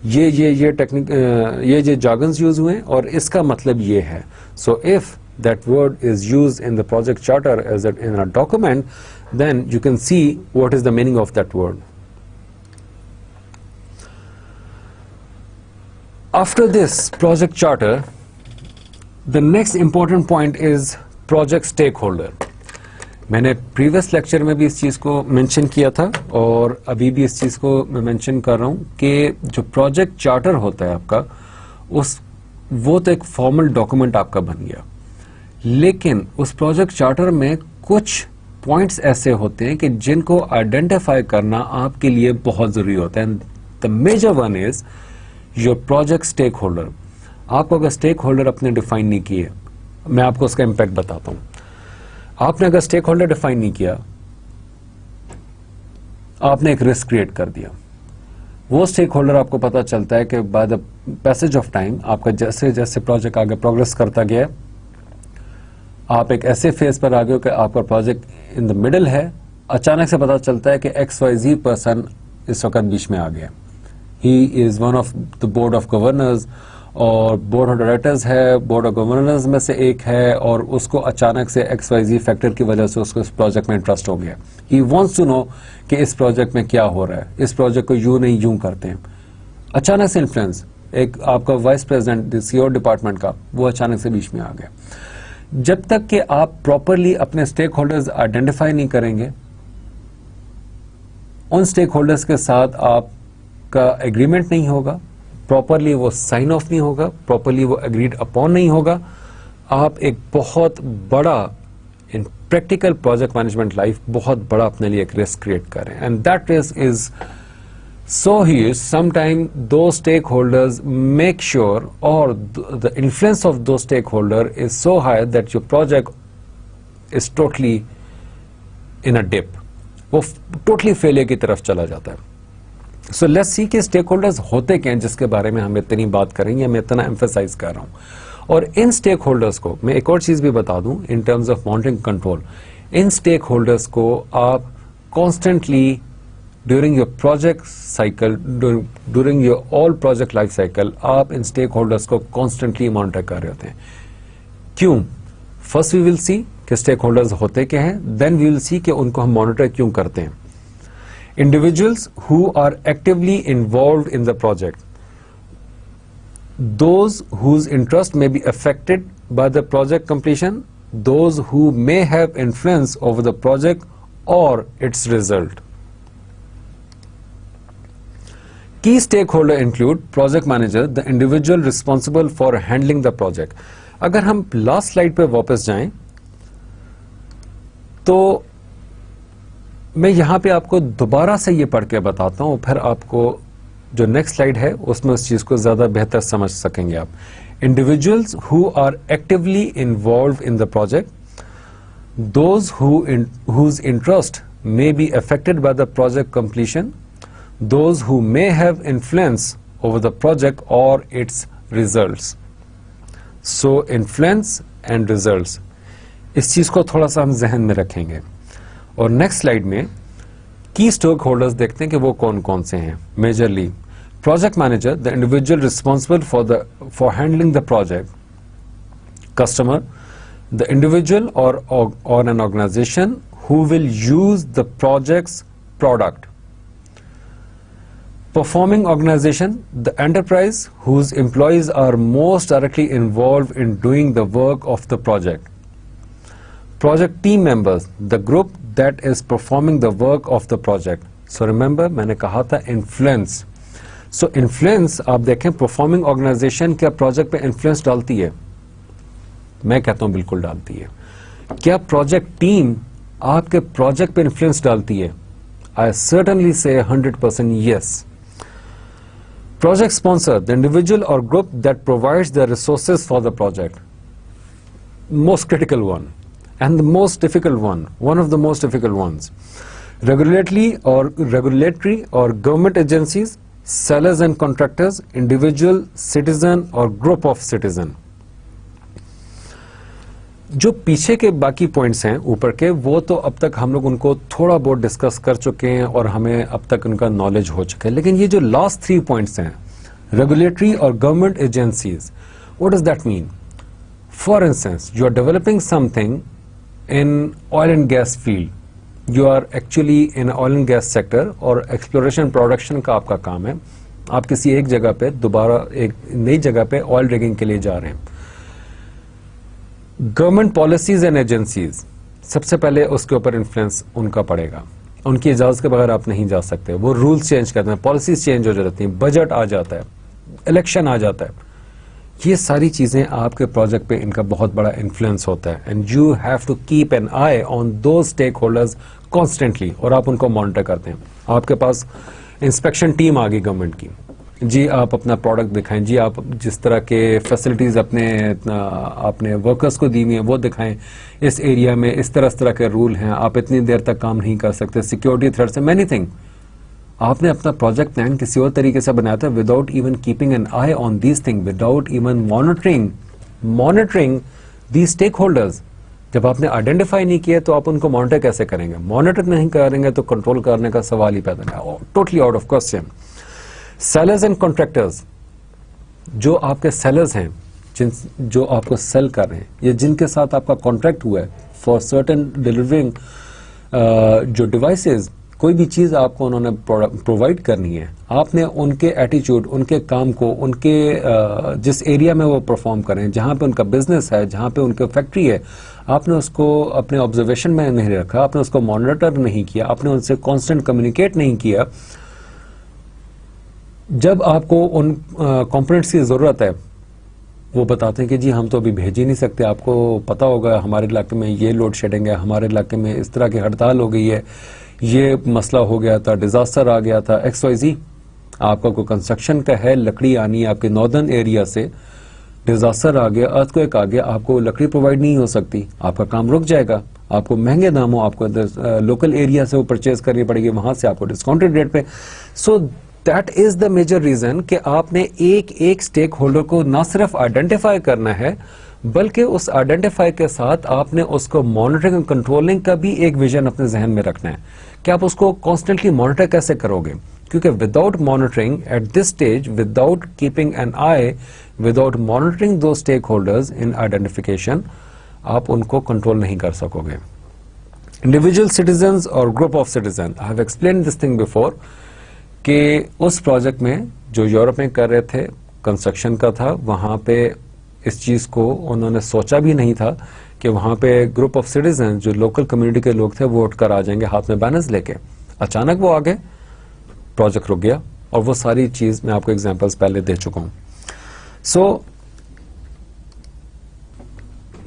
یہ جارگنز یوز ہوئے اور اس کا مطلب یہ ہے. So if that word is use in the project charter as in a document, then you can see what is the meaning of that word. After this project charter, the next important point is project stakeholder. میں نے previous lecture میں بھی اس چیز کو mention کیا تھا اور ابھی بھی اس چیز کو میں مینشن کر رہا ہوں کہ جو پروجیکٹ چارٹر ہوتا ہے آپ کا, وہ تو ایک فارمل ڈاکومنٹ آپ کا بن گیا, لیکن اس پروجیکٹ چارٹر میں کچھ پوائنٹس ایسے ہوتے ہیں کہ جن کو آئیڈینٹیفائی کرنا آپ کے لیے بہت ضروری ہوتا ہے. The major one is your project stakeholder. آپ کو اگر اسٹیک ہولڈر اپنے ڈیفائن نہیں کیے, میں آپ کو اس کا امپیکٹ بتاتا ہوں. آپ نے اگر اسٹیک ہولڈر ڈیفائن نہیں کیا, آپ نے ایک رسک کریٹ کر دیا. وہ اسٹیک ہولڈر آپ کو پتا چلتا ہے کہ by the passage of time, آپ کا جیسے جیسے پروجیکٹ آگے پروگرس کرتا گیا, آپ ایک ایسے فیز پر آ گئے کہ آپ کا پروجیکٹ ان دا مڈل ہے, اچانک سے پتا چلتا ہے کہ XYZ پرسن اس وقت بیچ میں آ گیا. He is one of the board of governors, اور بورڈ آف ڈائریکٹرز ہے, بورڈ آف گورنرز میں سے ایک ہے, اور اس کو اچانک سے XYZ فیکٹر کی وجہ سے اس کو اس پروجیکٹ میں انٹرسٹ ہو گیا. ہی وانٹس ٹو نو کہ اس پروجیکٹ میں کیا ہو رہا ہے, اس پروجیکٹ کو یوں نہیں یوں کرتے ہیں. اچانک سے انفلوئنس, ایک آپ کا وائس پریزیڈنٹ CEO ڈپارٹمنٹ کا, وہ اچانک سے بیچ میں آ گیا. جب تک کہ آپ پراپرلی اپنے اسٹیک ہولڈرز آئیڈینٹیفائی نہیں کریں گے, ان اسٹیک ہولڈرز کے ساتھ آپ کا ایگریمنٹ نہیں ہوگا, پراپرلی وہ سائن آف نہیں ہوگا, پراپرلی وہ اگریڈ اپون نہیں ہوگا, آپ ایک بہت بڑا in practical project management life بہت بڑا اپنے لیے ایک رسک کریٹ کریں. And that risk is so huge. Some time دو اسٹیک ہولڈرز میک شیور, اور the influence of those stakeholder is so high that your project is totally in a dip, وہ totally failure کی طرف چلا جاتا ہے. So let's see کہ stake holders ہوتے کیا ہیں جس کے بارے میں ہم اتنی بات کریں گے, میں اتنا ایمفیسائز کر رہا ہوں. اور ان اسٹیک ہولڈرز کو میں ایک اور چیز بھی بتا دوں ان terms of monitoring control. In stake holders کو آپ constantly during your project cycle, during your all project life cycle, آپ ان اسٹیک ہولڈرز کو کانسٹنٹلی مانیٹر کر رہے ہوتے ہیں. کیوں؟ فرسٹ وی ول سی کہ اسٹیک ہولڈرز ہوتے کیا ہیں, دین وی ول سی کہ ان کو ہم مانیٹر کیوں کرتے ہیں. Individuals who are actively involved in the project, those whose interest may be affected by the project completion, those who may have influence over the project or its result. Key stakeholder include project manager, the individual responsible for handling the project. اگر ہم last slide پہ واپس جائیں تو میں یہاں پہ آپ کو دوبارہ سے یہ پڑھ کے بتاتا ہوں, پھر آپ کو جو نیکسٹ سلائڈ ہے اس میں اس چیز کو زیادہ بہتر سمجھ سکیں گے آپ. Individuals who are actually involved in the project, those whose interest may be affected by the project completion, those who may have influence over the project or its results. So influence and results, اس چیز کو تھوڑا سا ہم ذہن میں رکھیں گے. اور نیکسٹ سلائڈ میں کی اسٹیک ہولڈرز دیکھتے ہیں کہ وہ کون کون سے ہیں. Majorly project manager, the individual responsible for handling the project. Customer, the individual or an organization who will use the project's product. Performing organization, the enterprise whose employees are most directly involved in doing the work of the project. Project team members, the group that is performing the work of the project. So remember, میں نے کہا تھا influence. So influence آپ دیکھیں performing organization کیا project پہ influence ڈالتی ہے؟ میں کہتا ہوں بالکل ڈالتی ہے. کیا پروجیکٹ ٹیم آپ کے پروجیکٹ پہ انفلوئنس ڈالتی ہے؟ I certainly say 100% yes. Project sponsor, the individual or group that provides the resources for the project. Most critical one and the most difficult one, one of the most difficult ones. Regulatory or government agencies, sellers and contractors, individual, citizen or group of citizen. جو پیچھے کے باقی points ہیں اوپر کے وہ تو اب تک ہم لوگ ان کو تھوڑا بہت ڈسکس کر چکے ہیں اور ہمیں اب تک ان کا نالج ہو چکا ہے. لیکن یہ جو لاسٹ 3 پوائنٹس ہیں, ریگولیٹری اور government agencies, what does that mean? For instance, you are developing something in oil and gas field, you are actually in oil and gas sector اور ایکسپلوریشن پروڈکشن کا آپ کا کام ہے. آپ کسی ایک جگہ پہ دوبارہ ایک نئی جگہ پہ آئل ریگنگ کے لیے جا رہے ہیں. گورنمنٹ پالیسیز اینڈ ایجنسیز, سب سے پہلے اس کے اوپر انفلوئنس ان کا پڑے گا. ان کی اجازت کے بغیر آپ نہیں جا سکتے. وہ رولز چینج کرتے ہیں, پالیسیز چینج ہو جاتی ہیں, بجٹ آ جاتا ہے, الیکشن آ جاتا ہے. یہ ساری چیزیں آپ کے پروجیکٹ پہ ان کا بہت بڑا انفلوئنس ہوتا ہے. And you have to keep an eye on those stakeholders constantly, اور آپ ان کو مانیٹر کرتے ہیں. آپ کے پاس انسپیکشن ٹیم آ گئی گورنمنٹ کی, جی آپ اپنا پروڈکٹ دکھائیں, جی آپ جس طرح کے فیسلٹیز اپنے ورکرز کو دی ہوئی ہیں وہ دکھائیں, اس ایریا میں اس طرح کے رول ہیں, آپ اتنی دیر تک کام نہیں کر سکتے, سیکورٹی تھریٹس ہیں, مینی تھنگ. آپ نے اپنا پروجیکٹ پلان کسی اور طریقے سے بنایا تھا without even keeping an eye on these thing, without even monitoring these stakeholders. جب آپ نے آئیڈینٹیفائی نہیں کیا تو آپ ان کو مانیٹر کیسے کریں گے؟ مانیٹر نہیں کریں گے تو کنٹرول کرنے کا سوال ہی پیدا نہیں, totally out of question. Sellers and contractors, جو آپ کے سیلرز ہیں, جو آپ کو سیل کر رہے ہیں یا جن کے ساتھ آپ کا کانٹریکٹ ہوا ہے فار سرٹن ڈیلیورنگ جو ڈیوائسز, کوئی بھی چیز آپ کو انہوں نے پرووائڈ کرنی ہے, آپ نے ان کے ایٹیچیوڈ, ان کے کام کو, ان کے جس ایریا میں وہ پرفارم کریں, جہاں پہ ان کا بزنس ہے, جہاں پہ ان کا فیکٹری ہے, آپ نے اس کو اپنے آبزرویشن میں نہیں رکھا, آپ نے اس کو مانیٹر نہیں کیا, آپ نے ان سے کانسٹنٹ کمیونیکیٹ نہیں کیا. جب آپ کو ان کمپوننٹس کی ضرورت ہے, وہ بتاتے ہیں کہ جی ہم تو ابھی بھیج ہی نہیں سکتے, آپ کو پتا ہوگا ہمارے علاقے میں یہ لوڈ شیڈنگ ہے, ہمارے علاقے میں اس طرح کی ہڑتال ہو گئی ہے, یہ مسئلہ ہو گیا تھا, ڈیزاسٹر آ گیا تھا, XYZ. آپ کا کوئی کنسٹرکشن کا ہے, لکڑی آنی ہے آپ کے ناردرن ایریا سے, ڈیزاسٹر آ گیا, ارتھکویک آ گیا, آپ کو لکڑی پرووائڈ نہیں ہو سکتی, آپ کا کام رک جائے گا, آپ کو مہنگے داموں, آپ کو لوکل ایریا سے وہ پرچیز کرنی پڑے گی, وہاں سے آپ کو ڈسکاؤنٹڈ ریٹ پہ. So that is the major reason کہ آپ نے ایک اسٹیک ہولڈر کو نہ صرف آئیڈینٹیفائی کرنا ہے, بلکہ اس آئیڈینٹیفائی کے ساتھ آپ نے اس کو مانیٹرنگ اور کنٹرولنگ کا بھی ایک ویژن اپنے ذہن میں رکھنا ہے کہ آپ اس کو کانسٹنٹلی مانیٹر کیسے کرو گے. کیونکہ without monitoring at this stage, without keeping an eye, without monitoring دو اسٹیک ہولڈرز ان آئیڈینٹیفیکیشن, آپ ان کو کنٹرول نہیں کر سکو گے. انڈیویجل سٹیزنز اور group of citizen, I have explain this thing before کہ اس پروجیکٹ میں جو یورپ میں کر رہے تھے, کنسٹرکشن کا تھا, وہاں پہ اس چیز کو انہوں نے سوچا بھی نہیں تھا کہ وہاں پہ گروپ آف سٹیزن جو لوکل کمیونٹی کے لوگ تھے وہ اٹھ کر آ جائیں گے ہاتھ میں بینرز لے کے. اچانک وہ آگے, پروجیکٹ رک گیا, اور وہ ساری چیز میں آپ کو ایگزامپلس پہلے دے چکا ہوں. So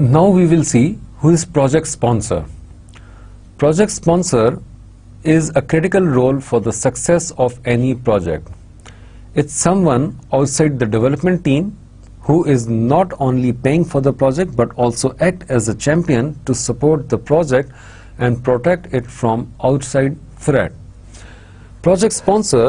now we will see who is project sponsor. Project sponsor is a critical role for the success of any project. It's someone outside the development team who is not only paying for the project but also act as a champion to support the project and protect it from outside threat. Project sponsor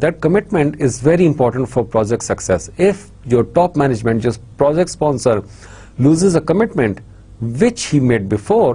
that commitment is very important for project success. If your top management, just project sponsor, loses a commitment which he made before,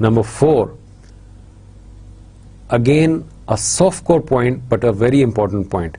Number 4, again a soft core point but a very important point,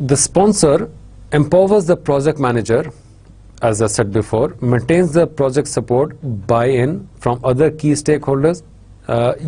The sponsor empowers the project manager, as I said before, maintains the project support, buy-in from other key stakeholders.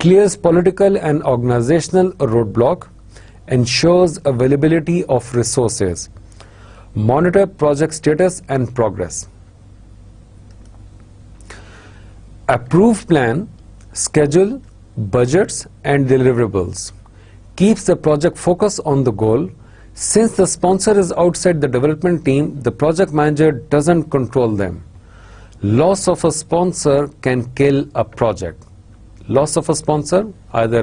Clears political and organizational roadblock, ensures availability of resources, monitor project status and progress, approve plan, schedule, budgets and deliverables, keeps the project focused on the goal. Since the sponsor is outside the development team, the project manager doesn't control them. Loss of a sponsor can kill a project. Loss of a sponsor, either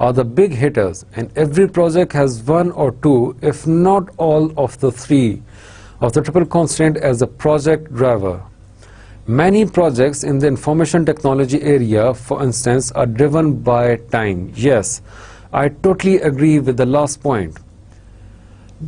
are the big hitters, and every project has one or two, if not all of the three of the triple constraint as a project driver. Many projects in the information technology area, for instance, are driven by time. Yes, I totally agree with the last point.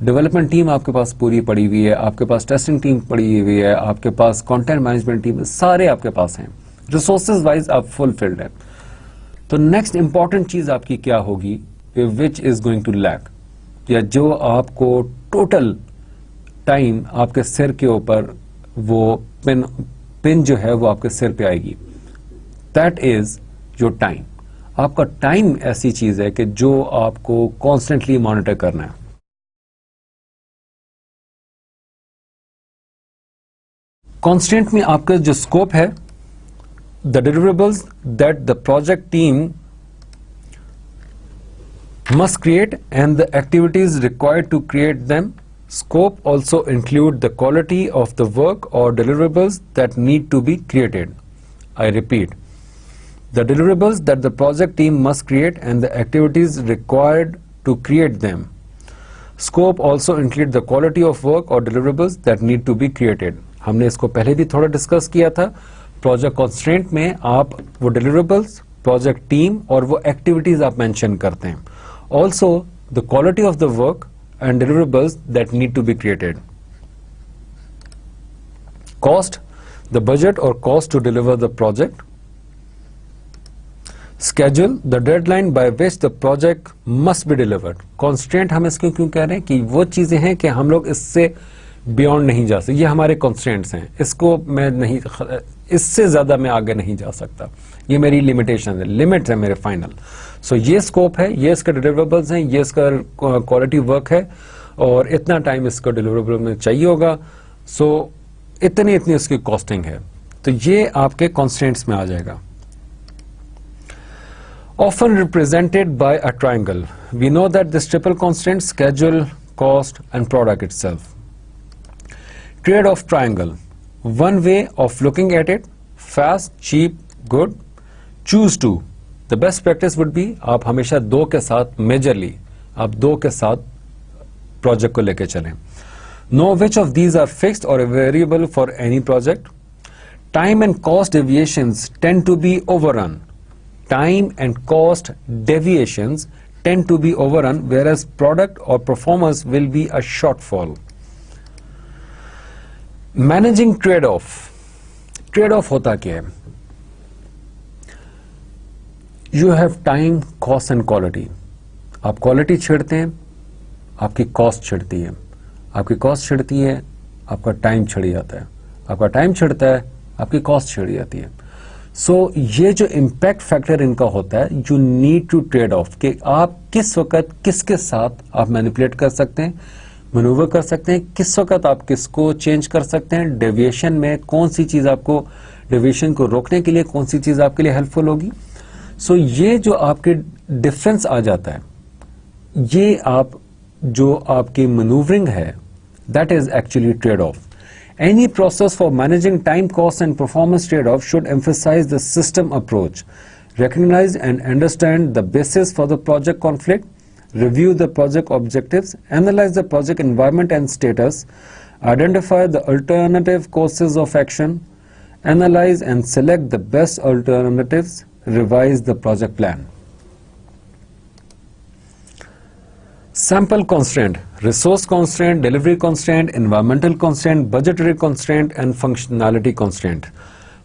Development team آپ کے پاس پوری پڑی ہوئی ہے, آپ کے پاس testing team پڑی ہوئی ہے, آپ کے پاس کانٹینٹ مینجمنٹ ٹیم, سارے آپ کے پاس ہیں, ریسورسز وائز آپ فلفلڈ ہیں. تو نیکسٹ امپورٹنٹ چیز آپ کی کیا ہوگی, وچ از گوئنگ ٹو لیک, یا جو آپ کو ٹوٹل ٹائم آپ کے سر کے اوپر وہ پن جو ہے وہ آپ کے سر پہ آئے گی, دیٹ از یور ٹائم. آپ کا ٹائم ایسی چیز ہے کہ جو آپ کو کانسٹنٹلی مانیٹر کرنا ہے. کانسٹنٹ میں آپ کا جو اسکوپ ہے, the deliverables that the project team must create and the activities required to create them. Scope also include the quality of the work or deliverables that need to be created. I repeat, the deliverables that the project team must create and the activities required to create them. Scope also include the quality of work or deliverables that need to be created. ہم نے اس کو پہلے بھی تھوڑا discuss کیا تھا. Project constraint میں آپ وہ ڈیلیوریبلس, پروجیکٹ ٹیم اور وہ ایکٹیویٹیز آپ مینشن کرتے ہیں. Also, the quality of the work and deliverables that need to be created. Cost, the budget or cost to deliver the project. Schedule, the deadline by which the project must be delivered. Constraint ہم اس کو کیوں کہہ رہے ہیں کہ وہ چیزیں ہیں کہ ہم لوگ اس سے بیونڈ نہیں جا سکتے. یہ ہمارے کنسٹرینٹس ہیں, اس کو میں نہیں, اس سے زیادہ میں آگے نہیں جا سکتا, یہ میری لمیٹیشن ہے, لمٹ ہے میرے فائنل. سو یہ اسکوپ ہے, یہ اس کا ڈیلیوریبلس ہیں, یہ اس کا کوالٹی ورک ہے, اور اتنا ٹائم اس کو ڈیلیوریبل میں چاہیے ہوگا. سو اتنی اس کی کاسٹنگ ہے. تو یہ آپ کے کانسٹرینٹس میں آ جائے گا. Often represented by a triangle. We know that this triple constant, schedule, cost and product itself. Trade-off triangle. One way of looking at it, fast, cheap, good. Choose two. The best practice would be آپ ہمیشہ دو کے ساتھ majorly آپ دو کے ساتھ project کو لے کے چلیں. Know which of these are fixed or variable for any project. Time and cost deviations tend to be overrun. Time and cost deviations tend to be overrun, whereas product or performance will be a shortfall. Managing trade-off. Trade-off ہوتا کیا ہے؟ You have time, cost and quality. آپ quality چھڑتے ہیں, آپ کی cost چھڑتی ہے, آپ کی کاسٹ چھڑتی ہے, آپ کا ٹائم چھڑ جاتا ہے, آپ کا ٹائم چھڑتا ہے, آپ کی کاسٹ چھڑ جاتی ہے. سو یہ جو امپیکٹ فیکٹر ان کا ہوتا ہے, you need to trade off, کہ آپ کس وقت کس کے ساتھ آپ مینیپولیٹ کر سکتے ہیں, مینوور کر سکتے ہیں, کس وقت آپ کس کو چینج کر سکتے ہیں, ڈیویشن میں کون سی چیز آپ کو, ڈیویشن کو روکنے کے لیے کون سی چیز آپ کے لیے ہیلپ فل ہوگی. سو یہ جو آپ کے ڈفرینس آ جاتا ہے, یہ آپ جو آپ کی مینوورنگ ہے, that is actually trade off. Any process for managing time, cost and performance trade-off should emphasize the system approach, recognize and understand the basis for the project conflict, review the project objectives, analyze the project environment and status, identify the alternative courses of action, analyze and select the best alternatives, revise the project plan. Sample constraint, resource constraint, delivery constraint, environmental constraint, budgetary constraint and functionality constraint.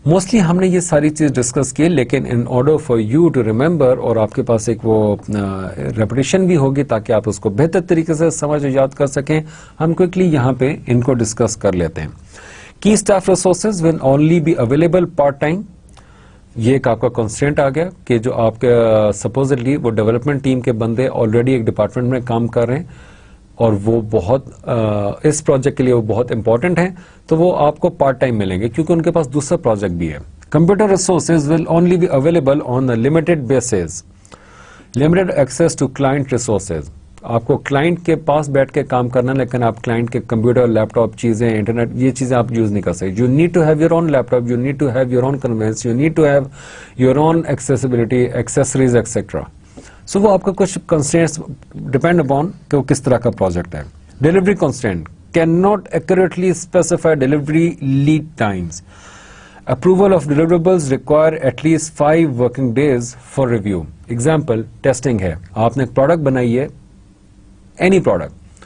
Mostly ہم نے یہ ساری چیز discuss کی, لیکن in order for you to remember, اور آپ کے پاس ایک وہ ریپیٹیشن بھی ہوگی تاکہ آپ اس کو بہتر طریقے سے سمجھ اور یاد کر سکیں, ہم کوئکلی یہاں پہ ان کو ڈسکس کر لیتے ہیں. Key staff resources will only be available part time. یہ ایک آپ کا کنسٹرینٹ آ گیا کہ جو آپ کے سپوزٹلی وہ ڈیولپمنٹ ٹیم کے بندے آلریڈی ایک ڈپارٹمنٹ میں کام کر رہے ہیں اور وہ بہت اس پروجیکٹ کے لیے وہ بہت امپورٹنٹ ہیں, تو وہ آپ کو پارٹ ٹائم ملیں گے کیونکہ ان کے پاس دوسرا پروجیکٹ بھی ہے. Computer resources will only be available on limited bases, limited access to client resources. آپ کو کلائنٹ کے پاس بیٹھ کے کام کرنا, لیکن آپ کلائنٹ کے کمپیوٹر, لیپ ٹاپ چیزیں, انٹرنیٹ, یہ چیزیں آپ یوز نہیں کر سکتے. You need to have your own laptop, you need to have your own conveyance, you need to have your own accessibility, accessories etcetera. So وہ آپ کا کچھ کنسٹرینٹس ڈپینڈ اپون کہ وہ کس طرح کا پروجیکٹ ہے. Delivery constraint can not accurately specify delivery lead Times. Approval of deliverables require at least 5 working days for review. Example, testing ہے. آپ نے ایک پروڈکٹ بنائی ہے, any product,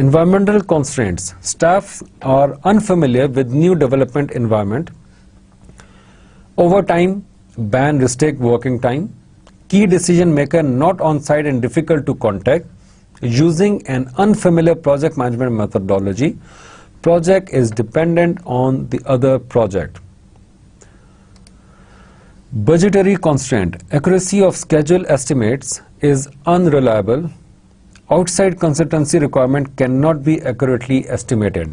Environmental constraints. Staff are unfamiliar with new development environment. Overtime, ban restrict working time. Key decision maker not on site and difficult to contact. Using an unfamiliar project management methodology. Project is dependent on the other project. Budgetary constraint. Accuracy of schedule estimates is unreliable. Outside consultancy requirement cannot be accurately estimated.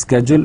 schedule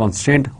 constraint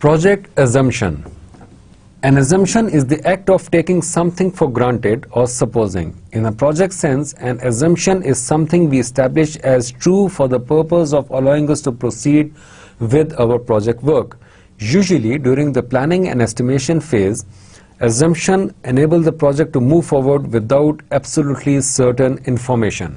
Project assumption. An assumption is the act of taking something for granted or supposing. In a project sense, an assumption is something we establish as true for the purpose of allowing us to proceed with our project work. Usually, during the planning and estimation phase, assumption enable the project to move forward without absolutely certain information.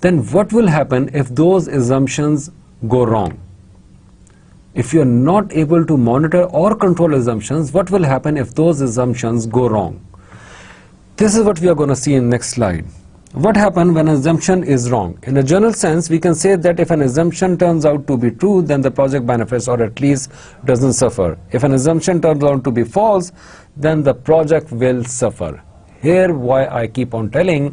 then what will happen if those assumptions go wrong? If you are not able to monitor or control assumptions, what will happen if those assumptions go wrong? This is what we are going to see in next slide. What happens when an assumption is wrong? In a general sense, we can say that if an assumption turns out to be true, then the project benefits or at least doesn't suffer. If an assumption turns out to be false, then the project will suffer. Here why I keep on telling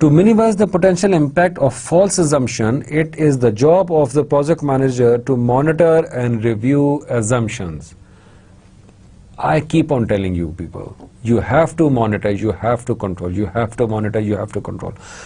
To minimize the potential impact of false assumption, it is the job of the project manager to monitor and review assumptions. I keep on telling you people, you have to monitor, you have to control, you have to monitor, you have to control.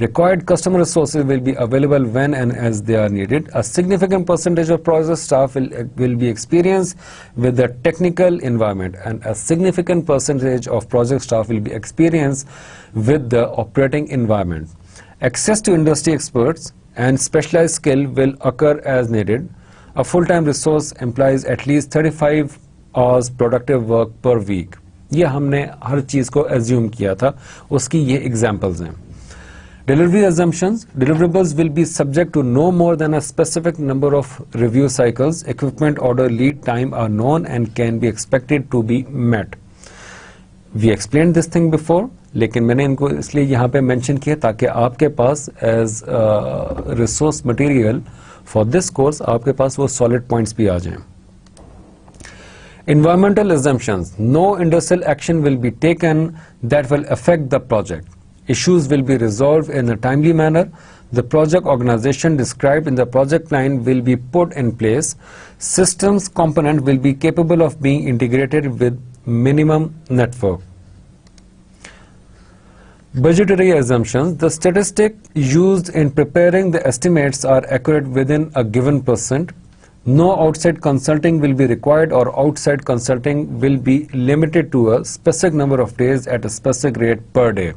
Required customer resources will be available when and as they are needed. A significant percentage of project staff will be experienced with the technical environment, and a significant percentage of project staff will be experienced with the operating environment. Access to industry experts and specialized skill will occur as needed. A full-time resource implies at least 35 hours productive work per week. یہ ہم نے ہر چیز کو assume کیا تھا, اس کی یہ examples ہیں. Delivery assumptions. Deliverables will be subject to no more than a specific number of review cycles. Equipment order lead time are known and can be expected to be met. We explained this thing before, لیکن میں نے ان کو اس لیے یہاں پہ mention کیا تاکہ آپ کے پاس as resource material for this course آپ کے پاس وہ سالڈ پوائنٹس بھی آ جائیں. Environmental assumptions. No industrial action will be taken that will affect the project. Issues will be resolved in a timely manner. The project organization described in the project plan will be put in place. Systems component will be capable of being integrated with minimum network. Budgetary assumptions. The statistics used in preparing the estimates are accurate within a given percent. No outside consulting will be required, or outside consulting will be limited to a specific number of days at a specific rate per day.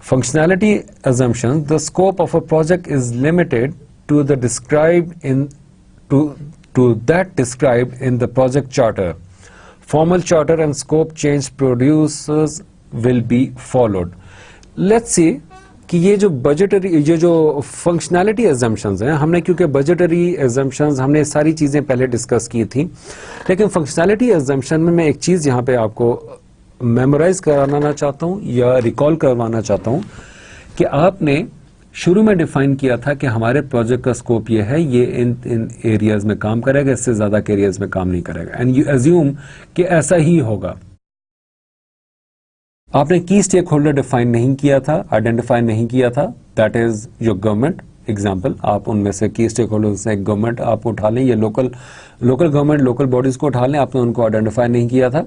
Functionality assumptions. The scope of a project is limited to the described in the project charter. Formal charter and scope change producers will be followed. Let's see کہ یہ جو بجٹری یہ جو functionality assumptions ہیں, ہم نے کیونکہ بجٹری assumptions ہم نے ساری چیزیں پہلے ڈسکس کی تھیں, لیکن فنکشنالٹی ایزمپشن میں ایک چیز یہاں پہ آپ کو میمورائز کرانا چاہتا ہوں یا ریکال کروانا چاہتا ہوں کہ آپ نے شروع میں ڈیفائن کیا تھا کہ ہمارے پروجیکٹ کا اسکوپ یہ ہے, یہ ان ایریاز میں کام کرے گا, اس سے زیادہ کے ایریاز میں کام نہیں کرے گا, اینڈ یو ایزیوم کہ ایسا ہی ہوگا. آپ نے کی اسٹیک ہولڈر ڈیفائن نہیں کیا تھا, آئیڈینٹیفائی نہیں کیا تھا, that is your government. Example, آپ ان میں سے کی اسٹیک ہولڈر سے ایک گورنمنٹ آپ اٹھا لیں یا لوکل گورنمنٹ لوکل باڈیز کو اٹھا لیں, آپ نے ان کو آئیڈینٹیفائی نہیں کیا تھا,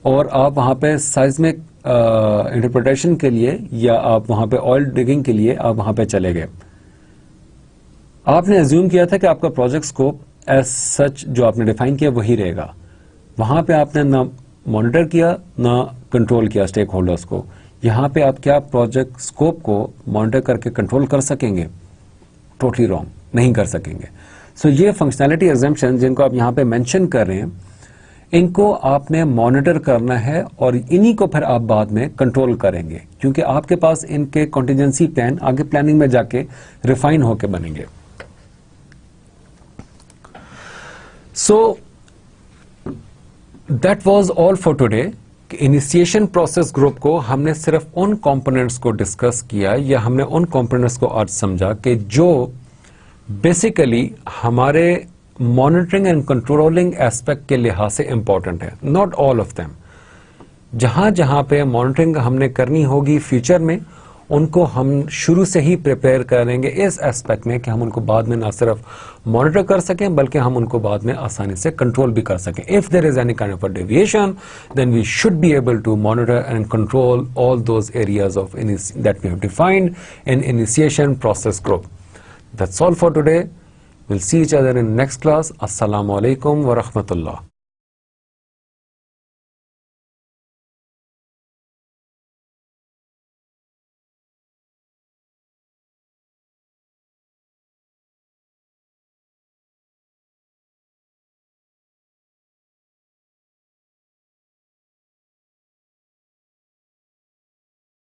اور آپ وہاں پہ سائزمک انٹرپریٹیشن کے لیے یا آپ وہاں پہ آئل ڈگنگ کے لیے آپ وہاں پہ چلے گئے. آپ نے ایزیوم کیا تھا کہ آپ کا پروجیکٹ اسکوپ ایز سچ جو آپ نے ڈیفائن کیا وہی رہے گا. وہاں پہ آپ نے نہ مانیٹر کیا نہ کنٹرول کیا اسٹیک ہولڈرز کو. یہاں پہ آپ کیا پروجیکٹ اسکوپ کو مانیٹر کر کے کنٹرول کر سکیں گے؟ ٹوٹلی رانگ, نہیں کر سکیں گے. سو یہ فنکشنالٹی ایگزمپشن جن کو آپ یہاں پہ مینشن کر رہے ہیں, ان کو آپ نے مانیٹر کرنا ہے اور انہی کو پھر آپ بعد میں کنٹرول کریں گے, کیونکہ آپ کے پاس ان کے کنٹینجنسی پلان آگے پلاننگ میں جا کے ریفائن ہو کے بنیں گے. So that was all for today. Initiation process group کو ہم نے صرف ان کمپوننٹس کو ڈسکس کیا یا ہم نے ان کمپوننٹس کو آج سمجھا کہ جو بیسیکلی ہمارے مانیٹرنگ اینڈ کنٹرولنگ ایسپیکٹ کے لحاظ سے امپورٹنٹ ہے. Not all of them. جہاں جہاں پہ مانیٹرنگ ہم نے کرنی ہوگی فیوچر میں, ان کو ہم شروع سے ہی پریپیئر کریں گے اس ایسپیکٹ میں کہ ہم ان کو بعد میں نہ صرف مانیٹر کر سکیں بلکہ ہم ان کو بعد میں آسانی سے کنٹرول بھی کر سکیں. If there is any kind of a deviation, then we should be able to monitor and control all those areas of that we have defined in initiation process group. That's all for today. We'll see each other in next class. Assalamu alaikum wa rahmatullah.